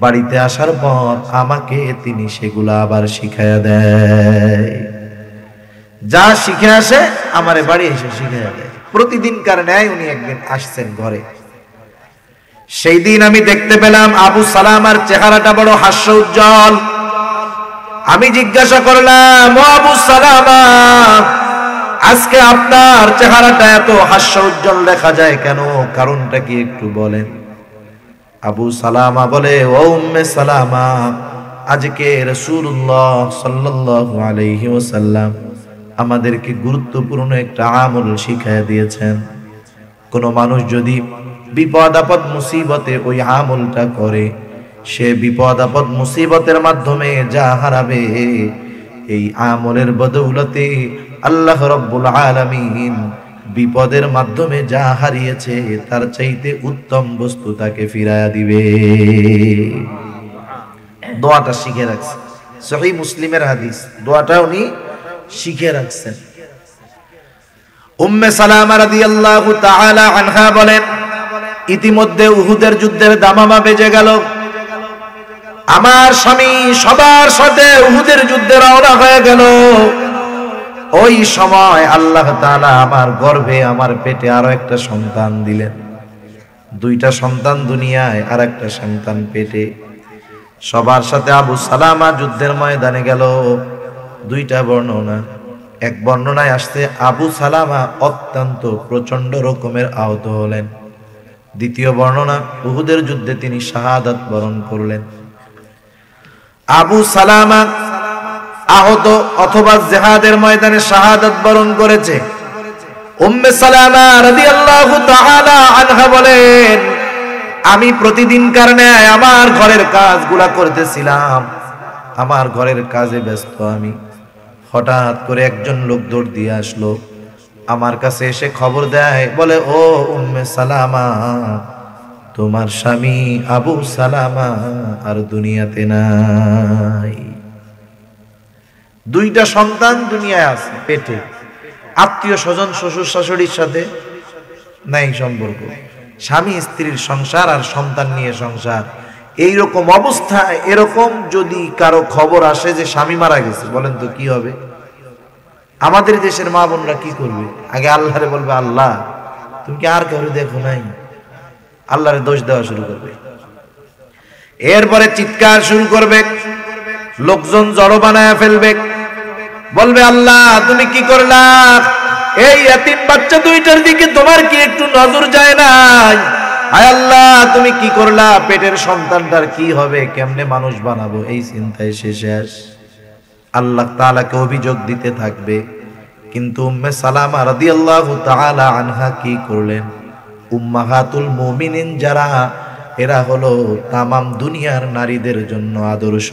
বাড়িতে আসার পর আমাকে তিনি সেগুলা আবার শিখাইয়া দেয়। যা শিখে আসে আমারে বাড়ি এসে শিখাইয়া দেয়। প্রতিদিনকার ন্যায় উনি একদিন আসছেন ঘরে। সেই দিন আমি দেখতে পেলাম আবু সালামার চেহারাটা বড় হাস্য উজ্জ্বল। আমি জিজ্ঞাসা করলাম, ও আবু সালামা, আজকে আপনার চেহারাটা এত হাস্য উজ্জ্বল দেখা যায় কেন? কারণটা কি একটু বলেন? আবু সালামা বলে, ও উম্মে সালামা, আজকে রাসূলুল্লাহ সাল্লাল্লাহু আলাইহি ওয়াসাল্লাম আমাদেরকে গুরুত্বপূর্ণ একটা আমল শিখিয়ে দিয়েছেন। কোন মানুষ যদি বিপদ আপদ মুসিবতে ওই আমলটা করে, সে বিপদ আপদ মুসিবতের মাধ্যমে যা হারাবে, এই আমলের বদৌলতে আল্লাহ রাব্বুল আলামিন বিপদের মাধ্যমে যা হারিয়েছে তার চাইতে উত্তম বস্তু তাকে ফিরায়া দিবে। দোয়াটা শিখে রাখছে, সহিহ মুসলিমের হাদিস, দোয়াটা উনি শিখে রাখছেন। উম্মে সালামা রাদিয়াল্লাহু তাআলা আনহা বলেন, ইতিমধ্যে উহুদের যুদ্ধের দামামা বেজে গেল। আমার স্বামী সবার সাথে উহুদের যুদ্ধে রওনা হয়ে গেল। ওই সময় আল্লাহ তাআলা আমার গর্ভে, আমার পেটে আরো একটা সন্তান দিলেন। দুইটা সন্তান দুনিয়ায়, আর একটা সন্তান পেটে। সবার সাথে আবু সালামা যুদ্ধের ময়দানে গেল। দুইটা বর্ণনা, এক বর্ণনায় আসছে আবু সালামা অত্যন্ত প্রচন্ড রকমের আহত হলেন। দ্বিতীয় বর্ণনা, উহুদের যুদ্ধে তিনি শাহাদাত বরণ করলেন। আবু সালামা আহত অথবা জিহাদের ময়দানে শাহাদাত বরণ করেছে। উম্মে সালামা রাদিয়াল্লাহু তাআলা আনহা বলেন, আমি প্রতিদিনকার ন্যায় আমার ঘরের কাজগুলা করতেছিলাম। আমার ঘরের কাজে ব্যস্ত আমি। হঠাৎ করে একজন লোক দৌড় দিয়ে আসলো, আমার কাছে এসে খবর দেয়, বলে, ও উম্মে সালামা, তোমার স্বামী আবু সালামা আর দুনিয়াতে নাই। দুইটা সন্তান দুনিয়ায় আছে পেটে, আত্মীয় স্বজন শ্বশুর শাশুড়ির সাথে নাই সম্পর্ক, স্বামী স্ত্রীর সংসার আর সন্তান নিয়ে সংসার। এইরকম অবস্থায় এরকম যদি কারো খবর আসে যে স্বামী মারা গেছে, বলেন তো কি হবে? আমাদের দেশের মা বোনরা কি করবে? আগে আল্লাহরে বলবে, আল্লাহ তুমি কি আর কারো দেখো নাই? আল্লাহরে দোষ দেওয়া শুরু করবে। এরপরে চিৎকার শুরু করবে, লোকজন জড়ো বানায় ফেলবে, বলবে, আল্লাহ তুমি কি করলা? এই এতিম বাচ্চা দুইটার দিকে তোমার কি একটু নজর যায় নাই? আয় আল্লাহ তুমি কি করলা? পেটের সন্তানটার কি হবে? কেমনে মানুষ বানাবো? এই চিন্তায় সে শেষ। আল্লাহ তাআলাকে অভিযোগ দিতে থাকবে। কিন্তু উম্মে সালামা রাদিয়াল্লাহু তাআলা আনহা কি করলেন? উম্মাহাতুল মুমিনিন যারা, এরা হলো তামাম দুনিয়ার নারীদের জন্য আদর্শ।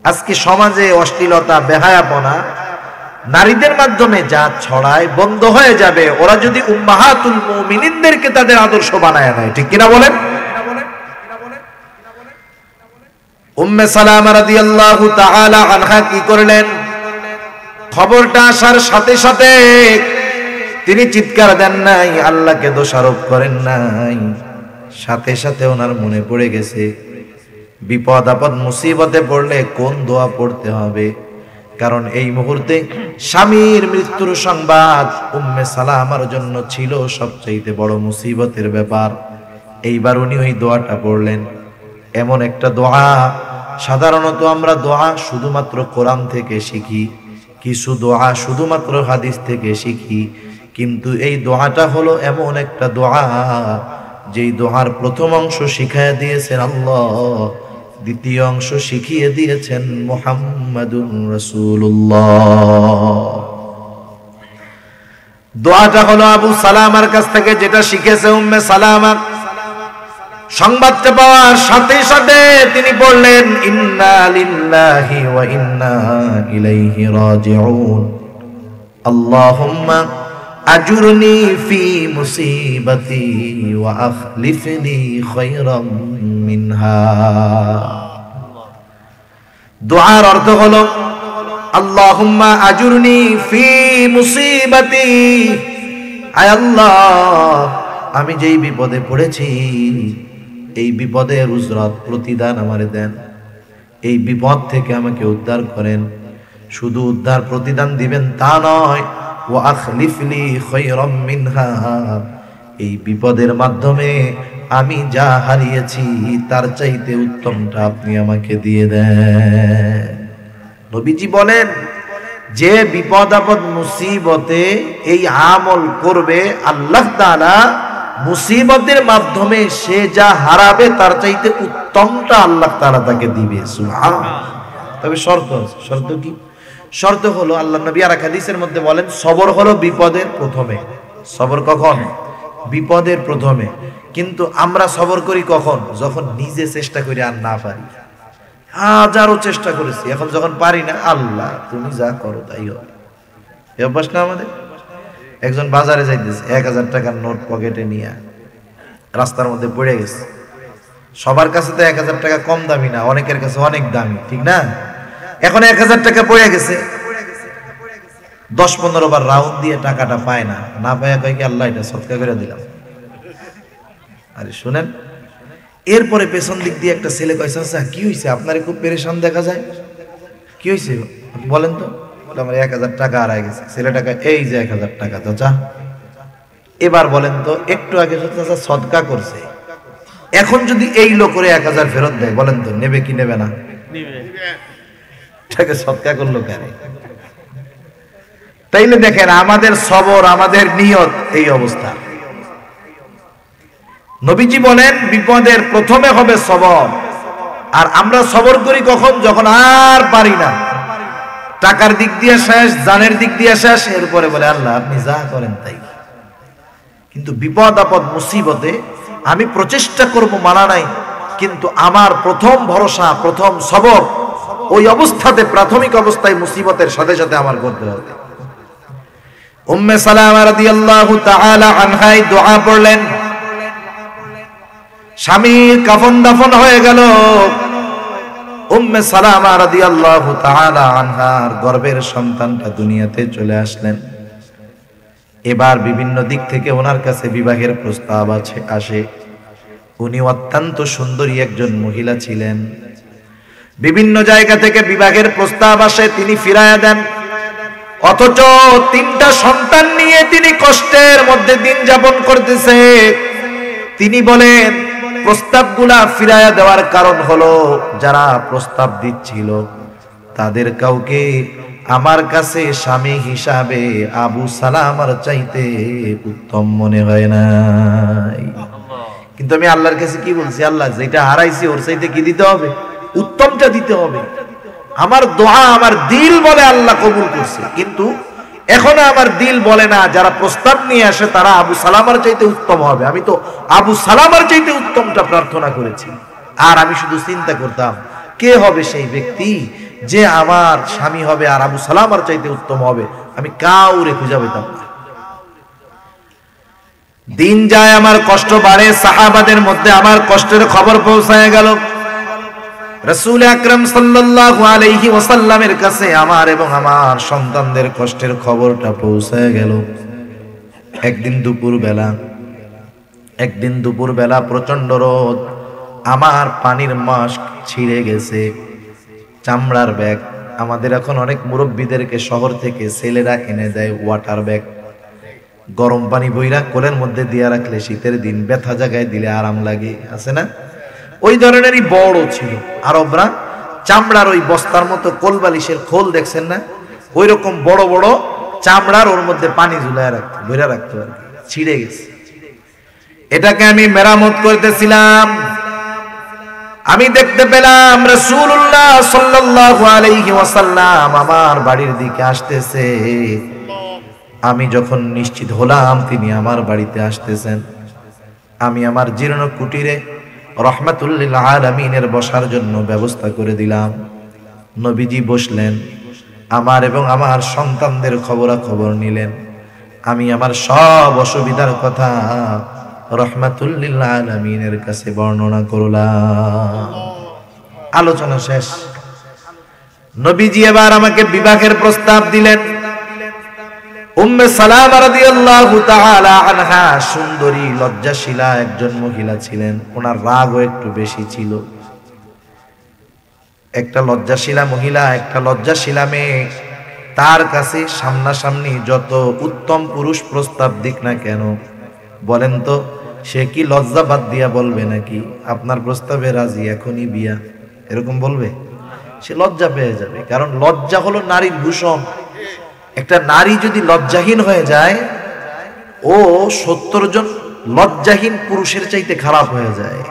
আজকে সমাজে অশ্লীলতা, বেহায়াপনা নারীদের মাধ্যমে যা ছড়ায় বন্ধ হয়ে যাবে ওরা যদি উম্মাহাতুল মুমিনিনদেরকে তাদের আদর্শ বানায় নেয়। ঠিক কিনা বলেন? উম্মে সালামা রাদিয়াল্লাহু তাআলা আনহা কি করলেন? খবরটা আসার সাথে সাথে তিনি চিৎকার দেন নাই, আল্লাহকে দোষারোপ করেন নাই। সাথে সাথে ওনার মনে পড়ে গেছে বিপদ আপদ মুসিবতে পড়লে কোন দোয়া পড়তে হবে। কারণ এই মুহূর্তে স্বামীর মৃত্যুর সংবাদ উম্মে সালামার জন্য ছিল সবচাইতে বড় মুসিবতের ব্যাপার। এইবার উনি ওই দোয়াটা পড়লেন। এমন একটা দোয়া, সাধারণত আমরা দোয়া শুধুমাত্র কোরআন থেকে শিখি, কিছু দোয়া শুধুমাত্র হাদিস থেকে শিখি, কিন্তু এই দোয়াটা হলো এমন একটা দোয়া যেই দোয়ার প্রথম অংশ শিখাইয়া দিয়েছেন আল্লাহ, দ্বিতীয় অংশ শিখিয়ে দিয়েছেন মুহাম্মাদুর রাসূলুল্লাহ। দোয়াটা হলো আবু সালামার কাছ থেকে যেটা শিখেছে উম্মে সালামা। সংবাদটা পাওয়ার সাথে সাথে তিনি বললেন, ইন্না লিল্লাহি ওয়া ইন্না ইলাইহি রাজিউন, আল্লাহুম্মা আজুরনি ফি মুসিবাতি ওয়া আখলিফনি খায়রাম মিনহা। দোয়ার অর্থ হলো আল্লাহুম্মা আজুরনি ফি মুসিবাতি, আয় আল্লাহ আমি যেই বিপদে পড়েছি এই বিপদের উজরত প্রতিদান আমারে দেন, এই বিপদ থেকে আমাকে উদ্ধার করেন। শুধু উদ্ধার প্রতিদান দিবেন তা নয়, ওয়া আখলিফলি খায়রাম মিনহা, এই বিপদের মাধ্যমে আমি যা হারিয়েছি তার চাইতে উত্তমটা আপনি আমাকে দিয়ে দেন। নবীজি বলেন যে বিপদ আপদ মুসিবতে এই আমল করবে, আল্লাহ তাআলা মুসিবতের মাধ্যমে সে যা হারাবে তার চাইতে উত্তমটা আল্লাহ তাআলা তাকে দিবে। সুবহানাল্লাহ। তবে শর্ত কি? শর্ত হলো আল্লাহ নবী আর হাদিসের মধ্যে বলেন সবর হলো বিপদের প্রথমে। সবর কখন? বিপদের প্রথমে। কিন্তু আমরা সবর করি কখন? যখন নিজে চেষ্টা করি আর না পারি। হাজারো চেষ্টা করেছি, এখন যখন পারি না, আল্লাহ তুমি যা করো তাই হবে। এই অভ্যাস না আমাদের? একজন বাজারে যাইতেছে, 1000 টাকার নোট পকেটে নিয়ে রাস্তার মধ্যে পড়ে গেছে। সবার কাছে তো 1000 টাকা কম দামি না, অনেকের কাছে অনেক দামি, ঠিক না? এখন 1000 টাকা পড়ে গেছে, 10-15 বার রাউন্ড দিয়ে টাকাটা পায় না, না পায় কয় কি আল্লাহ এটা সদকা করে দিলাম। আরে শুনেন, এরপরে পেছন দিক দিয়ে একটা ছেলে কয়, চাচা কি হয়েছে, আপনারে খুব পেরেশান দেখা যায়, কি হয়েছে বলেন তো? আমার 1000 টাকা হারায় গেছে। ছেলেটাকে এই যে 1000 টাকা চাচা, এবার বলেন তো একটু আগে চাচা সদকা করছে, এখন যদি এই লোকের 1000 ফেরত দেয়, বলেন তো নেবে কি নেবে না? এটাকে সদকা করলো কেন? তাইলে দেখেন আমাদের সবর, আমাদের নিয়ত এই অবস্থা। নবীজি বলেন বিপদের প্রথমে হবে সবর। আর আমরা সবর করি কখন? যখন আর পারি না, টাকার দিক দিয়ে শেষ, জানের দিক দিয়ে শেষ, এরপরে বলে আল্লাহ আপনি যা করেন তাই। কিন্তু বিপদ আপদ মুসিবতে আমি প্রচেষ্টা করব মানা নাই, কিন্তু আমার প্রথম ভরসা, প্রথম সবর ওই অবস্থাতে, প্রাথমিক অবস্থায় মুসিবতের সাথে সাথে আমার করতে হবে। উম্মে সালামা রাদিয়াল্লাহু তাআলা আনহা দোয়া পড়লেন। স্বামীর কাফন দাফন হয়ে গেল। উম্মে সালামা রাদিয়াল্লাহু তাআলা আনহার গর্ভের সন্তানটা দুনিয়াতে চলে আসলেন। এবার বিভিন্ন দিক থেকে ওনার কাছে বিবাহের প্রস্তাব আসে। উনি অত্যন্ত সুন্দরী একজন মহিলা ছিলেন। বিভিন্ন জায়গা থেকে বিবাহের প্রস্তাব আসে, তিনি ফিরায়া দেন। অথচ 3টা সন্তান নিয়ে তিনি কষ্টের মধ্যে দিন যাপন করতেছে। তিনি বলেন প্রস্তাবগুলা ফিরায়া দেওয়ার কারণ হলো যারা প্রস্তাব দিচ্ছিল তাদের কাউকে আমার কাছে স্বামী হিসাবে আবু সালামার চাইতে উত্তম মনে হয় নাই। কিন্তু আমি আল্লাহর কাছে কি বলছি, আল্লাহ যেটা হারাইছি ওর চাইতে কি দিতে হবে? উত্তমটা দিতে হবে। আমার দোয়া আমার দিল বলে আল্লাহ কবুল করছে, কিন্তু এখনো আমার দিল বলে না যারা প্রস্তাব নিয়ে আসে তারা আবু সালামার চাইতে উত্তম হবে। আমি তো আবু সালামার চাইতে উত্তমটা প্রার্থনা করেছি। আর আমি শুধু চিন্তা করতাম কে হবে সেই ব্যক্তি যে আমার স্বামী হবে আর আবু সালামার চাইতে উত্তম হবে। আমি কাউরে খুঁজে পেতাম না। দিন যায়, আমার কষ্ট বাড়ে, সাহাবাদের মধ্যে আমার কষ্টের খবর পৌঁছায় গেল। রাসূল আকরাম সাল্লাল্লাহু আলাইহি ওয়াসাল্লামের কাছে আমার এবং আমার সন্তানদের কষ্টের খবরটা পৌঁছায় গেল। একদিন দুপুর বেলা প্রচন্ড রোদ, আমার পানির মাস্ক ছিঁড়ে গেছে, চামড়ার ব্যাগ। আমাদের এখন অনেক মুরব্বীদেরকে শহর থেকে ছেলেরা এনে দেয় ওয়াটার ব্যাগ, গরম পানি বইরা কোলের মধ্যে দিয়ে রাখলে শীতের দিন ব্যথা জায়গায় দিলে আরাম লাগে, আছে না? ওই ধরনেরই বড় ছিল। আরবরা চামড়ার ওই বস্তার মতো কোল বালিশের খোল দেখছেন না, ওই রকম বড় বড় চামড়ার, ওর মধ্যে পানি ঝুলায় রাখতো, বইরা রাখতো আর কি। ছিঁড়ে গেছে, এটাকে আমি মেরামত করতেছিলাম। আমি দেখতে পেলাম রাসূলুল্লাহ সাল্লাল্লাহু আলাইহি ওয়াসাল্লাম আমার বাড়ির দিকে আসতেছে। আমি যখন নিশ্চিত হলাম তিনি আমার বাড়িতে আসতেছেন, আমি আমার জীর্ণ কুটিরে রহমাতুল লিল আলামিনের বসার জন্য ব্যবস্থা করে দিলাম। নবীজি বসলেন, আমার এবং আমার সন্তানদের খবরাখবর নিলেন। আমি আমার সব অসুবিধার কথা রহমাতুল লিল আলামিনের কাছে বর্ণনা করলাম। আলোচনা শেষ। নবীজি এবার আমাকে বিবাহের প্রস্তাব দিলেন। উম্মে সালামা রাদিয়াল্লাহু তাআলা আনহা সুন্দরী লজ্জাশীলা একজন মহিলা ছিলেন। ওনার রাগও একটু বেশি ছিল। একটা লজ্জাশীলা মহিলা, একটা লজ্জাশীলা মেয়ে, তার কাছে সামনাসামনি যত উত্তম পুরুষ প্রস্তাব দিক না কেন, বলেন তো সে কি লজ্জা বাদ দিয়া বলবে নাকি আপনার প্রস্তাবে রাজি, এখনই বিয়া, এরকম বলবে? সে লজ্জা পেয়ে যাবে, কারণ লজ্জা হলো নারীর ভূষণ। একটা নারী যদি লজ্জাহীন হয়ে যায়, ও 70 জন লজ্জাহীন পুরুষের চাইতে খারাপ হয়ে যায়।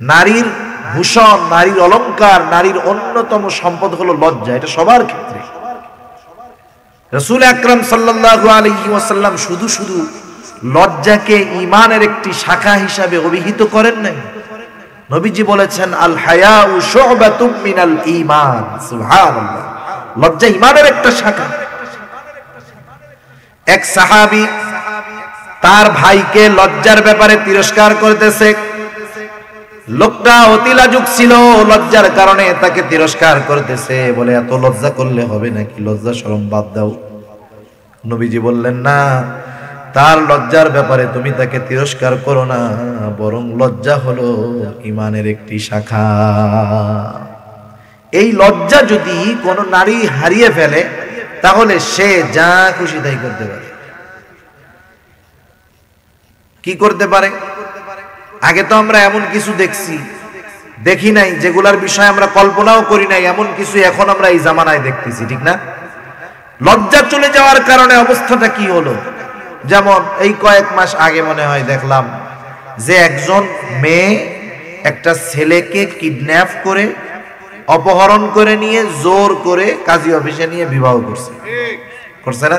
নারীর ভূষণ, নারীর অলংকার, নারীর অন্যতম সম্পদ হলো লজ্জা। এটা সবার ক্ষেত্রে। রাসূল আকরাম সাল্লাল্লাহু আলাইহি ওয়াসাল্লাম শুধু শুধু লজ্জাকে ঈমানের একটি শাখা হিসাবে অভিহিত করেন নাই। নবীজি বলেছেন আল হায়াউ শু'বাতুম মিনাল ঈমান। সুবহানাল্লাহ, লজ্জা ঈমানের একটা শাখা। এক সাহাবী তার ভাইকে লজ্জার ব্যাপারে তিরস্কার করতেছে। লোকটা অতি লাজুক ছিল, লজ্জার কারণে তাকে তিরস্কার করতেছে, বলে এত লজ্জা করলে হবে নাকি, লজ্জা শরম বাদ দাও। নবীজি বললেন না, তার লজ্জার ব্যাপারে তুমি তাকে তিরস্কার করো না, বরং লজ্জা হলো ঈমানের একটি শাখা। এই লজ্জা যদি কোনো নারী হারিয়ে ফেলে তাহলে সে যা খুশি তাই করতে পারে। কি করতে পারে? আগে তো আমরা এমন কিছু দেখি নাই, যেগুলার বিষয়ে আমরা কল্পনাও করি নাই, এমন কিছু এখন আমরা এই জামানায় দেখতেছি, ঠিক না? লজ্জা চলে যাওয়ার কারণে অবস্থাটা কি হলো? যেমন এই কয়েক মাস আগে মনে হয় দেখলাম যে একজন মেয়ে একটা ছেলেকে কিডন্যাপ করে, অপহরণ করে নিয়ে জোর করে কাজী অফিসে নিয়ে বিবাহ করছে না?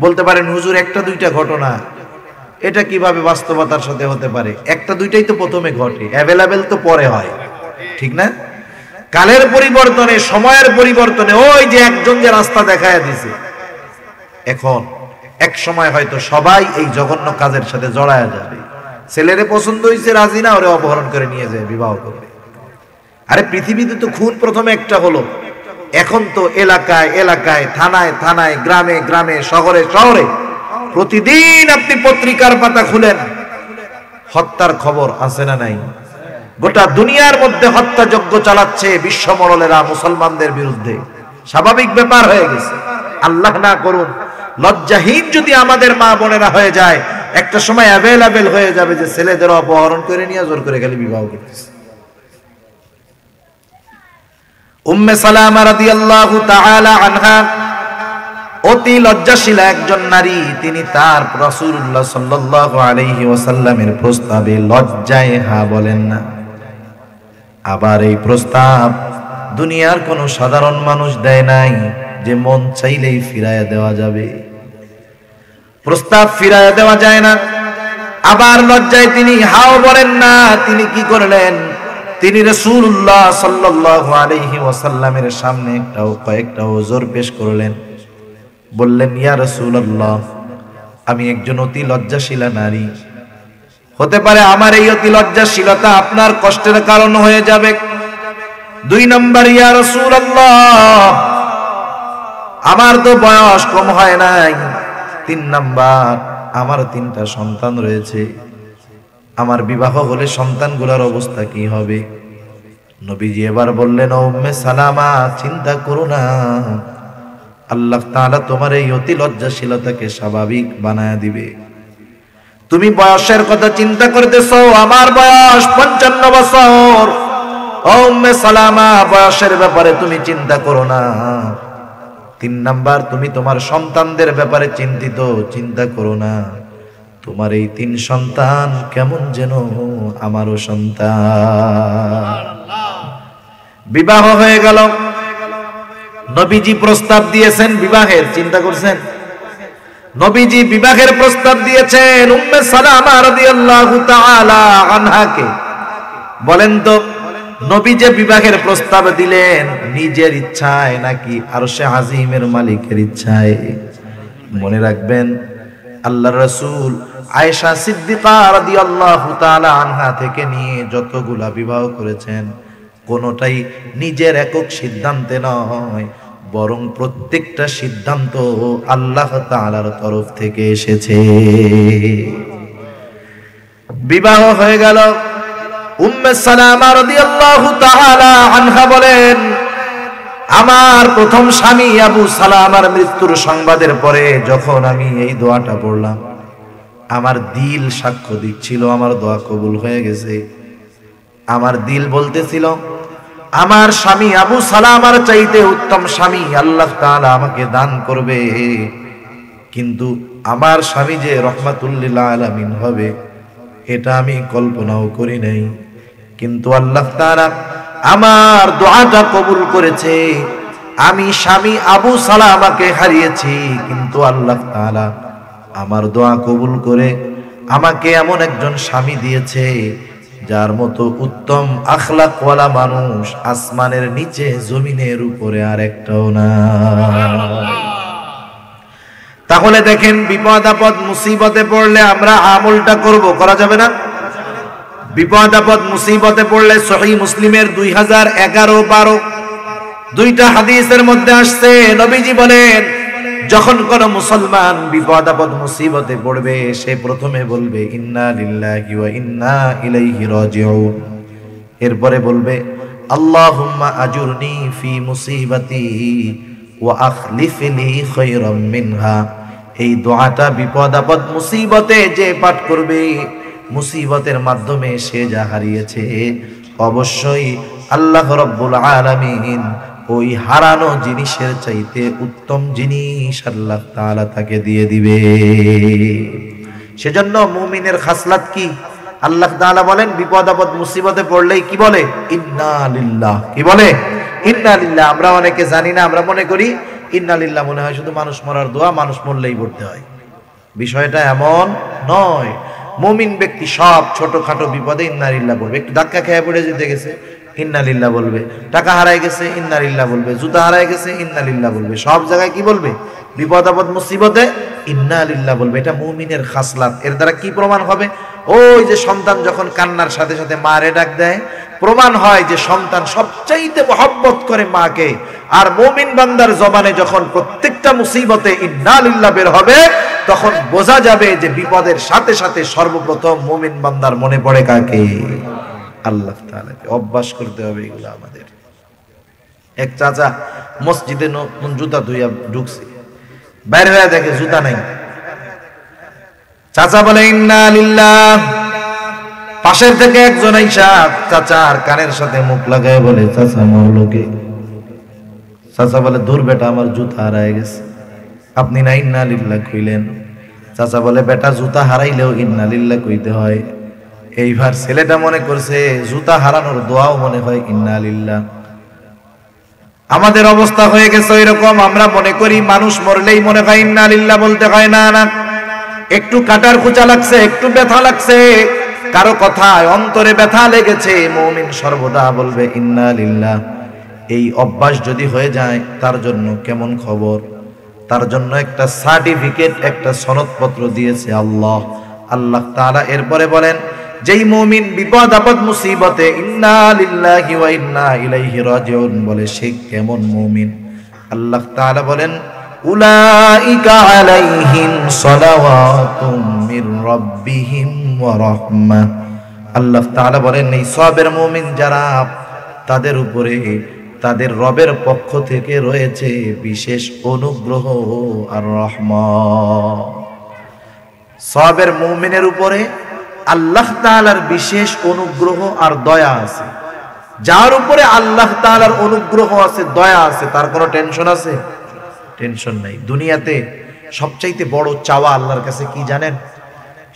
বলতে পারেন হুজুর একটা দুইটা ঘটনা, এটা কিভাবে বাস্তবতার সাথে হতে পারে? একটা দুইটাই তো প্রথমে ঘটে, অ্যাভেলেবেল তো পরে হয়, ঠিক না? কালের পরিবর্তনে, সময়ের পরিবর্তনে ওই যে একজন যে রাস্তা দেখায় দিছে, এখন এক সময় হয়তো সবাই এই জঘন্য কাজের সাথে জড়ায়া যাবে। ছেলেরে পছন্দ হয়েছে, রাজি না, ওরে অপহরণ করে নিয়ে যায় বিবাহ করবে। আরে পৃথিবীতে তো খুন প্রথমে একটা হলো, এখন তো এলাকায় এলাকায়, থানায় থানায়, গ্রামে গ্রামে, শহরে শহরে প্রতিদিন আপনি পত্রিকার পাতা খুলেন, হত্যার খবর আছে না নাই? গোটা দুনিয়ার মধ্যে হত্যাযজ্ঞ চালাচ্ছে বিশ্বমরলেরা মুসলমানদের বিরুদ্ধে। স্বাভাবিক ব্যাপার হয়ে গেছে। আল্লাহ না করুন লজ্জাহীন যদি আমাদের মা বোনেরা হয়ে যায়, একটা সময় অ্যাভেলেবেল হয়ে যাবে যে ছেলেদের অপহরণ করে নিয়ে জোর করে খালি বিবাহ করতেছে। উম্মে সালামা রাদিয়াল্লাহু তাআলা আনহা অতি লজ্জাশীলা একজন নারী। তিনি তার রাসূলুল্লাহ সাল্লাল্লাহু আলাইহি ওয়াসাল্লামের প্রস্তাবে লজ্জায় হ্যাঁ বলেন না। আবার এই প্রস্তাব দুনিয়ার কোনো সাধারণ মানুষ দেয় নাই যে মন চাইলেই ফিরাইয়া দেওয়া যাবে। প্রস্তাব ফিরাইয়া দেওয়া যায় না। আবার লজ্জায় তিনি হাও বলেন না। তিনি কি করলেন? তিনি রাসূলুল্লাহ সাল্লাল্লাহু আলাইহি ওয়াসাল্লামের সামনে কয়েকটা ওযর পেশ করলেন। বললেন, ইয়া রাসূলুল্লাহ, আমি একজন অতি লজ্জাশীলা নারী। হতে পারে আমার এই অতি লজ্জাশীলতা আপনার কষ্টের কারণ হয়ে যাবে। 2 নম্বর, ইয়া রাসূলুল্লাহ, আমার তো বয়স কম হয় নাই। 3 নম্বর, আমার 3টা সন্তান রয়েছে। আমার বিবাহ হলে সন্তানগুলোর অবস্থা কি হবে? নবীজি এবার বললেন, ও উম্মে সালামা, চিন্তা করো না, আল্লাহ তাআলা তোমার এই অতি লজ্জাশীলতাকে স্বাভাবিক বানায় দিবে। তুমি বয়সের কথা চিন্তা করতেছো, আমার বয়স 55 বছর। ও উম্মে সালামা, বয়সের ব্যাপারে তুমি চিন্তা করো না। 3 নাম্বার, তুমি তোমার সন্তানদের ব্যাপারে চিন্তিত, চিন্তা করো না। তোমার এই 3 সন্তান কেমন যেন আমারও সন্তান। বিবাহ হয়ে গেল। নবীজি প্রস্তাব দিয়েছেন বিবাহের, চিন্তা করছেন? নবীজি বিবাহের প্রস্তাব দিয়েছেন উম্মে সালামা রাদিয়াল্লাহু তাআলা আনহাকে। বলেন তো, নবী যে বিবাহের প্রস্তাব দিলেন নিজের ইচ্ছায় নাকি আরশে আজিমের মালিকের ইচ্ছায়? মনে রাখবেন, আল্লাহর রাসূল আয়েশা সিদ্দিকা রাদিয়াল্লাহু তাআলা আনহা থেকে নিয়ে যতগুলা বিবাহ করেছেন, কোনোটাই নিজের একক সিদ্ধান্তে নয়, বরং প্রত্যেকটা সিদ্ধান্ত আল্লাহ তাআলার তরফ থেকে এসেছে। বিবাহ হয়ে গেল। উম্মে সালামা রাদিয়াল্লাহু তাআলা আনহা বলেন, আমার প্রথম স্বামী আবু সালামার মৃত্যুর সংবাদের পরে যখন আমি এই দোয়াটা পড়লাম, আমার দিল সাক্ষ্য দিচ্ছিল আমার দোয়া কবুল হয়ে গেছে। আমার দিল বলতেছিল, আমার স্বামী আবু সালামার চাইতে উত্তম স্বামী আল্লাহ তাআলা আমাকে দান করবে। কিন্তু আমার স্বামী যে রাহমাতুল লিল আলামিন হবে, এটা আমি কল্পনাও করি নাই। কিন্তু আল্লাহ তাআলা আমার দোয়াটা কবুল করেছে। আমি স্বামী আবু সালামাকে হারিয়েছি, কিন্তু আল্লাহ তাআলা আমার দোয়া কবুল করে আমাকে এমন একজন স্বামী দিয়েছে যার মতো উত্তম আখলাকওয়ালা মানুষ আসমানের নিচে জমিনের উপরে আর একটাও না। তাহলে দেখেন, বিপদ আপদ মুসিবতে পড়লে আমরা আমলটা করব, করা যাবে না? বিপদ আপদ মুসিবতে পড়লে সহিহ মুসলিমের 2011-12 দুইটা হাদিসের মধ্যে আসছে, নবীজি বলেন, যখন কোন মুসলমান বিপদ আপদ মুসিবতে পড়বে, সে প্রথমে বলবে ইন্না লিল্লাহি ওয়া ইন্না ইলাইহি রাজিউন। এরপরে বলবে আল্লাহুম্মা আজুরনি ফি মুসিবাতি ওয়া আখলিফনি খায়রাম মিনহা। এই দোয়াটা বিপদ আপদ মুসিবতে যে পাঠ করবে, মুসিবতের মাধ্যমে সে যা হারিয়েছে, অবশ্যই আল্লাহ রাব্বুল আলামিন ওই হারানো জিনিসের চাইতে উত্তম জিনিস আল্লাহ তাআলা তাকে দিয়ে দিবে। সেজন্য মুমিনের খাসলাত কি? আল্লাহ তাআলা বলেন, বিপদ আপদ মুসিবতে পড়লেই কি বলে? ইন্না লিল্লাহ। কি বলে? ইন্না লিল্লাহ। আমরা অনেকে জানি না, আমরা মনে করি ইন্না লিল্লাহ মনে হয় শুধু মানুষ মরার দোয়া, মানুষ মরলেই পড়তে হয়। বিষয়টা এমন নয়। মুমিন ব্যক্তি সব ছোটখাটো বিপদে ইন্না লিল্লাহ বলবে। একটু ধাক্কা খেয়ে পড়ে যেতে গেছে, ইন্না লিল্লাহ বলবে। টাকা হারায় গেছে, ইন্না লিল্লাহ বলবে। জুতা হারায় গেছে, ইন্না লিল্লাহ বলবে। সব জায়গায় কি বলবে? বিপদ আপদ মুসিবতে ইন্না লিল্লাহ বলবে। এটা মুমিনের খাসলাত। এর দ্বারা কি প্রমাণ হবে? ওই যে সন্তান যখন কান্নার সাথে সাথে মারে ডাক দেয়, প্রমাণ হয় যে সন্তান সবচাইতে মহব্বত করে মাকে। আর মুমিন বান্দার জবানে যখন প্রত্যেকটা মুসিবতে ইন্না লিল্লাহ বের হবে, তখন বোঝা যাবে যে বিপদের সাথে সাথে সর্বপ্রথম মুমিন বান্দার মনে পড়ে কাকে? আল্লাহ তাআলাকে। অভ্যাস করতে হবে এগুলো আমাদের। এক চাচা মসজিদে নতুন জুতা ধুইয়া ঢুকছে, বাইরে হয়ে দেখে জুতা নাই। চাচা বলে ইন্না লিল্লাহ। পাশের থেকে একজন আইসা চাচার কানের সাথে মুখ লাগায় বলে, চাচা মৌলকে। চাচা বলে, দূর বেটা, আমার জুতা হারায় গেছে। আপনি না ইন্না লিল্লাহ কইলেন? চাচা বলে, বেটা, জুতা হারাইলেও ইন্না লিল্লাহ কইতে হয়। এইবার ছেলেটা মনে করছে জুতা হারানোর দোয়াও মনে হয় ইন্না লিল্লাহ। আমাদের অবস্থা হয়ে গেছে এরকম, আমরা মনে করি মানুষ মরলেই মনে হয় ইন্না লিল্লাহ বলতে হয়। না না, একটু কাটার খোঁচা লাগছে, একটু ব্যথা লাগছে, কারো কথায় অন্তরে ব্যথা লেগেছে, মুমিন সর্বদা বলবে ইন্না লিল্লাহ। এই অভ্যাস যদি হয়ে যায় তার জন্য কেমন খবর, তার জন্য একটা সার্টিফিকেট, একটা সনদপত্র দিয়েছে আল্লাহ। আল্লাহ তাআলা এরপরে বলেন, যেই মুমিন বিপদ আপদ মুসিবতে ইন্না লিল্লাহি ওয়া ইন্না ইলাইহি রাজিউন বলে, সে কেমন মুমিন? আল্লাহ তাআলা বলেন, উলাইকা আলাইহিম সালাওয়াতুম মির রাব্বিহিম ওয়া রাহমাহ। আল্লাহ তাআলা বলেন, এই সবের মুমিন যারা, তাদের উপরে তাদের রবের পক্ষ থেকে রয়েছে বিশেষ অনুগ্রহ আর রহমত। সবের মুমিনের উপরে আল্লাহ তাআলার বিশেষ অনুগ্রহ আর দয়া আছে। যার উপরে আল্লাহ তাআলার অনুগ্রহ আছে, দয়া আছে, তার কোনো টেনশন আছে? টেনশন নাই। দুনিয়াতে সবচাইতে বড় চাওয়া আল্লাহর কাছে কি জানেন?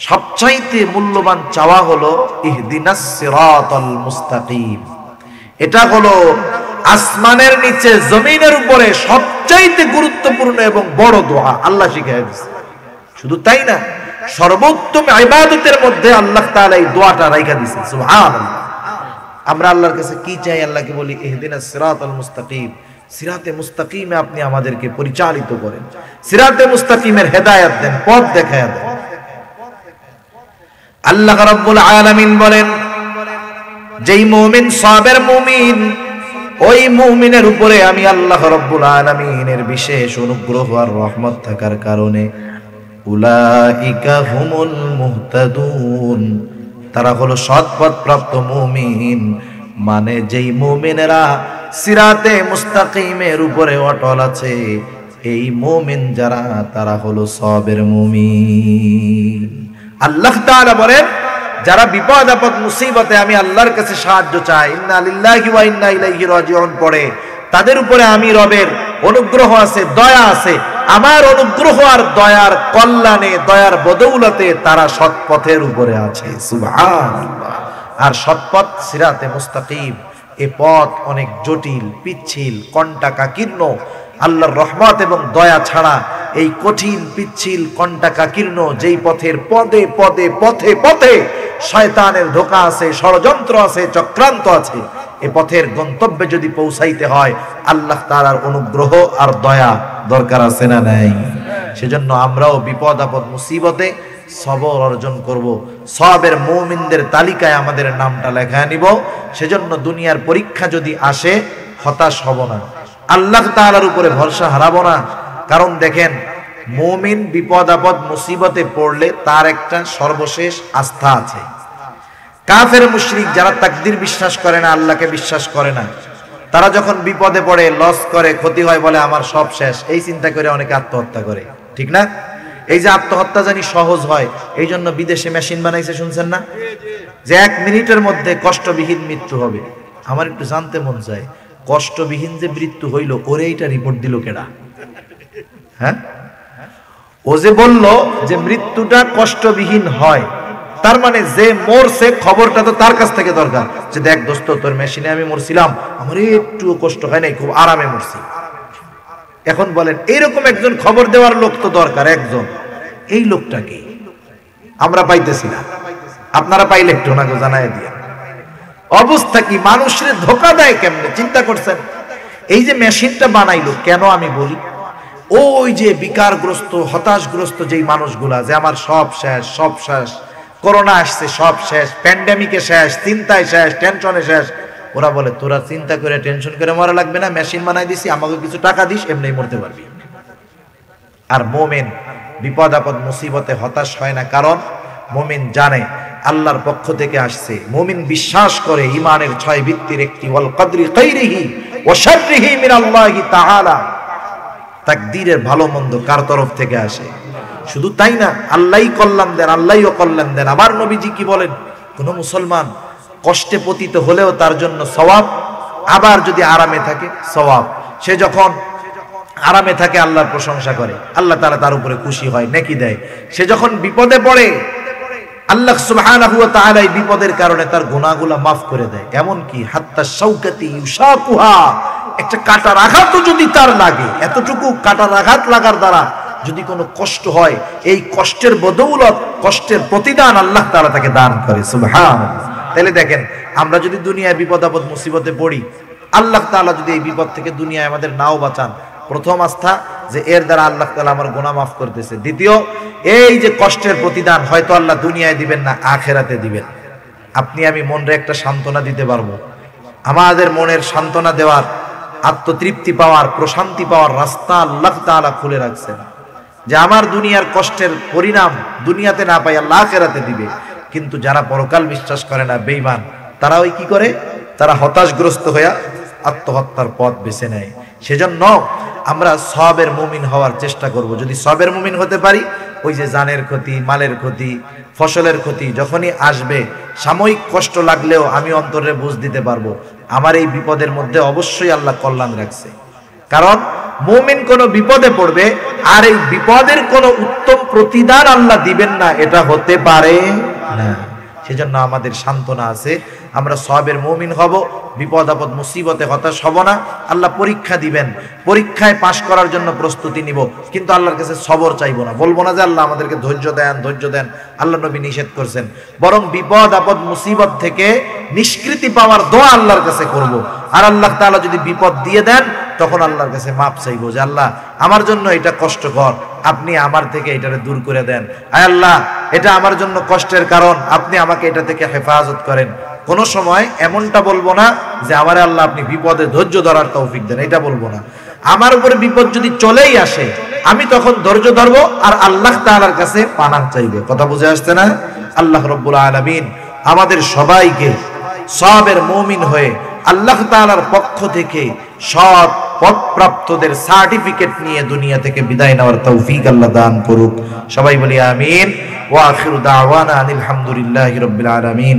সবচাইতে মূল্যবান চাওয়া হলো ইহদিনাস সিরাতাল মুস্তাকিম। এটা হলো আসমানের নিচে জমিনের উপরে সবচাইতে গুরুত্বপূর্ণ এবং বড় দোয়া আল্লাহ শিখিয়ে দিয়েছে। শুধু তাই না, সর্বোত্তম ইবাদতের মধ্যে আল্লাহ তাআলা এই দোয়াটা রাইখা দিয়েছে। সুবহানাল্লাহ। আমরা আল্লাহর কাছে কি চাই? আল্লাহকে বলি ইহদিনাস সিরাতাল মুস্তাকিম, সিরাতে মুস্তাকিমে আপনি আমাদেরকে পরিচালিত করেন, সিরাতে মুস্তাকিমের হেদায়েত দেন, পথ দেখায়া দেন। আল্লাহ রাব্বুল আলামিন বলেন, যেই মুমিন সাবের মুমিন, ওই মুমিনের উপরে আমি আল্লাহ রাব্বুল আলামিনের বিশেষ অনুগ্রহ আর রহমত থাকার কারণে উলাইকা হুমুল মুহতাদুন, তারা হলো সৎপথ প্রাপ্ত মুমিন। মানে যেই মুমিনেরা সিরাতে মুস্তাকিমের উপরে অটল আছে, এই মুমিন যারা, তারা হলো সবের মুমিন। আল্লাহ তাআলা বলেন, যারা বিপদ আপদ মুসিবতে আমি আল্লাহর কাছে সাহায্য চাই, ইন্না লিল্লাহি ওয়া ইন্না ইলাইহি রাজিউন পড়ে, তাদের উপরে আমি রবের অনুগ্রহ আছে, দয়া আছে। আমার অনুগ্রহ আর দয়ার কল্যাণে, দয়ার বদৌলতে তারা সৎপথের উপরে আছে। সুবহানাল্লাহ। আর সৎপথ সিরাতে মুস্তাকিম, এ পথ অনেক জটিল, পিচ্ছিল, কণ্টাকাকীর্ণ। আল্লাহর রহমত এবং দয়া ছাড়া এই কঠিন, পিচ্ছিল, কণ্টাকাকীর্ণ যেই পথের পদে পদে পথে পথে শয়তানের ধোঁকা আছে, ষড়যন্ত্র আছে, চক্রান্ত আছে, এ পথের গন্তব্যে যদি পৌঁছাইতে হয় আল্লাহ তাআলার অনুগ্রহ আর দয়া দরকার আছে না নাই? সেজন্য আমরাও বিপদ আপদ মুসিবতে সবর অর্জন করব, সবের মুমিনদের তালিকায় আমাদের নামটা লেখায় নিব। সেজন্য দুনিয়ার পরীক্ষা যদি আসে হতাশ হব না, আল্লাহ তাআলার উপরে ভরসা হারাবো না। কারণ দেখেন, মুমিন বিপদ আপদ মুসিবতে পড়লে তার একটা সর্বশেষ আস্থা আছে। কাফের মুশরিক যারা তাকদীর বিশ্বাস করে না, আল্লাহকে বিশ্বাস করে না, তারা যখন বিপদে পড়ে, লস করে, ক্ষতি হয়, বলে আমার সব শেষ, এই চিন্তা করে অনেকে আত্মহত্যা করে, ঠিক না? এই যে আত্মহত্যা জানি সহজ হয়, এই জন্য বিদেশে মেশিন বানাইছে, শুনছেন না? যে 1 মিনিটের মধ্যে কষ্টবিহীন মৃত্যু হবে। আমার একটু জানতে মন চায়, কষ্টবিহীন যে মৃত্যু হইল, ওরে এইটা রিপোর্ট দিল কেডা? হ্যাঁ, ও যে বলল যে মৃত্যুটা কষ্টবিহীন হয়, তার মানে যে মরছে খবরটা তো তার কাছ থেকে দরকার, যে দেখ দোস্ত, তোর মেশিনে আমি মরছিলাম, আমার একটু কষ্ট হয় নাই, খুব আরামে মরছি। এখন বলেন, এইরকম একজন খবর দেওয়ার লোক তো দরকার, একজন। এই লোকটাকে আমরা পাইতেছি না। আপনারা পাইলে একটু ওনাকে জানাই দিয়া। অবস্থা কি, মানুষের ধোঁকা দেয় কেমনে, চিন্তা করছেন? এই যে মেশিনটা বানাইলো কেন আমি বলি, ওই যে বিকারগ্রস্ত, হতাশগ্রস্ত যেই মানুষগুলা, যে আমার সব শেষ, সব শেষ, করোনা আসছে, সব শেষ, প্যান্ডেমিকে শেষ, চিন্তায় শেষ, টেনশনে শেষ, ওরা বলে তোরা চিন্তা করে টেনশন করে মরা লাগবে না, মেশিন বানাই দিছি, আমাকে কিছু টাকা দিস, এমনি মরতে পারবি। আর মুমিন বিপদ আপদ মুসিবতে হতাশ হয় না, কারণ মুমিন জানে আল্লাহর পক্ষ থেকে আসছে। মুমিন বিশ্বাস করে, ইমানের 6 ভিত্তির একটি ওয়াল কদরি খাইরিহি ওয়া শাররিহি মিনাল্লাহি তাআলা, তাকদীরের ভালো মন্দ কার তরফ থেকে আসে। শুধু তাই না, আল্লাহই কল্যাণ দেন, আল্লাহইও কল্যাণ দেন। আবার নবীজি কি বলেন, কোন মুসলমান কষ্টে পতিত হলেও তার জন্য সওয়াব, আবার যদি আরামে থাকে সওয়াব। সে যখন আরামে থাকে আল্লাহর প্রশংসা করে, আল্লাহ তাআলা তার উপরে খুশি হয়, নেকি দেয়। সে যখন বিপদে পড়ে, আল্লাহ সুবহানাহু ওয়া তাআলা এই বিপদের কারণে তার গুনাহগুলো মাফ করে দেয়। এমন কি হাত্তা শাওকাতি ইউশাকুহা, একটা কাটার আঘাতও যদি তার লাগে, এতটুকু কাটার আঘাত লাগার দ্বারা যদি কোনো কষ্ট হয়, এই কষ্টের বদৌলত, কষ্টের প্রতিদান আল্লাহ তাআলা তাকে দান করে। সুবহানাল্লাহ। তাহলে দেখেন, আমরা যদি দুনিয়ায় বিপদ আপদ মুসিবতে পড়ি, আল্লাহ তাআলা যদি এই বিপদ থেকে দুনিয়ায় আমাদের নাও বাঁচান, প্রথম আস্থা যে এর দ্বারা আল্লাহ তাআলা আমার গুনাহ মাফ করতেছে। দ্বিতীয়, এই যে কষ্টের প্রতিদান হয়তো আল্লাহ দুনিয়ায় দিবেন না, আখিরাতে দিবেন। আপনি আমি মনরে একটা সান্ত্বনা দিতে পারবো। আমাদের মনের সান্ত্বনা দেওয়ার, আত্মতৃপ্তি পাওয়ার, প্রশান্তি পাওয়ার রাস্তা আল্লাহ তাআলা খুলে রাখছেন, যে আমার দুনিয়ার কষ্টের পরিণাম দুনিয়াতে না পাই আল্লাহ আখিরাতে দিবে। কিন্তু যারা পরকাল বিশ্বাস করে না, বেঈমান, তারা ওই কি করে, তারা হতাশগ্রস্ত হয়ে আত্মহত্যার পথ বেছে নেয়। সেজন্য আমরা সবের মুমিন হওয়ার চেষ্টা করব। যদি সবের মুমিন হতে পারি, ওই যে জানের ক্ষতি, মালের ক্ষতি, ফসলের ক্ষতি যখনই আসবে, সাময়িক কষ্ট লাগলেও আমি অন্তরে বুঝ দিতে পারবো আমার এই বিপদের মধ্যে অবশ্যই আল্লাহ কল্যাণ রাখছে। কারণ মুমিন কোনো বিপদে পড়বে আর এই বিপদের কোনো উত্তম প্রতিদান আল্লাহ দিবেন না, এটা হতে পারে না। সেজন্য আমাদের সান্ত্বনা আছে, আমরা সবের মুমিন হব, বিপদ আপদ মুসিবতে হতাশ হব না। আল্লাহ পরীক্ষা দিবেন, পরীক্ষায় পাশ করার জন্য প্রস্তুতি নিব, কিন্তু আল্লাহর কাছে সবর চাইবো না। বলবো না যে আল্লাহ আমাদেরকে ধৈর্য দেন, ধৈর্য দেন, আল্লাহ নবী নিষেধ করছেন। বরং বিপদ আপদ মুসিবত থেকে নিষ্কৃতি পাওয়ার দোয়া আল্লাহর কাছে করব। আর আল্লাহ তাআলা যদি বিপদ দিয়ে দেন, তখন আল্লাহর কাছে মাপ চাইবো যে আল্লাহ আমার জন্য এটা কষ্টকর, আপনি আমার থেকে এটারে দূর করে দেন। আয় আল্লাহ, এটা আমার জন্য কষ্টের কারণ, আপনি আমাকে এটা থেকে হেফাজত করেন। কোনো সময় এমনটা বলবো না যে আমারে আল্লাহ আপনি বিপদে ধৈর্য ধরার তৌফিক দেন, এটা বলবো না। আমার উপরে বিপদ যদি চলেই আসে, আমি তখন ধৈর্য ধরবো আর আল্লাহ তাআলার কাছে পানাহ চাইবো। কথা বুঝে আসছে না? আল্লাহ রাব্বুল আলামিন আমাদের সবাইকে সবের মুমিন হয়ে আল্লাহ তাআলার পক্ষ থেকে সৎ পদপ্রাপ্তদের সার্টিফিকেট নিয়ে দুনিয়া থেকে বিদায় নেওয়ার তৌফিক আল্লাহ দান করুক। সবাই বলি আমিন। ওয়া আখিরু দাওয়ানা আনিল হামদুলিল্লাহি রাব্বিল আলামিন।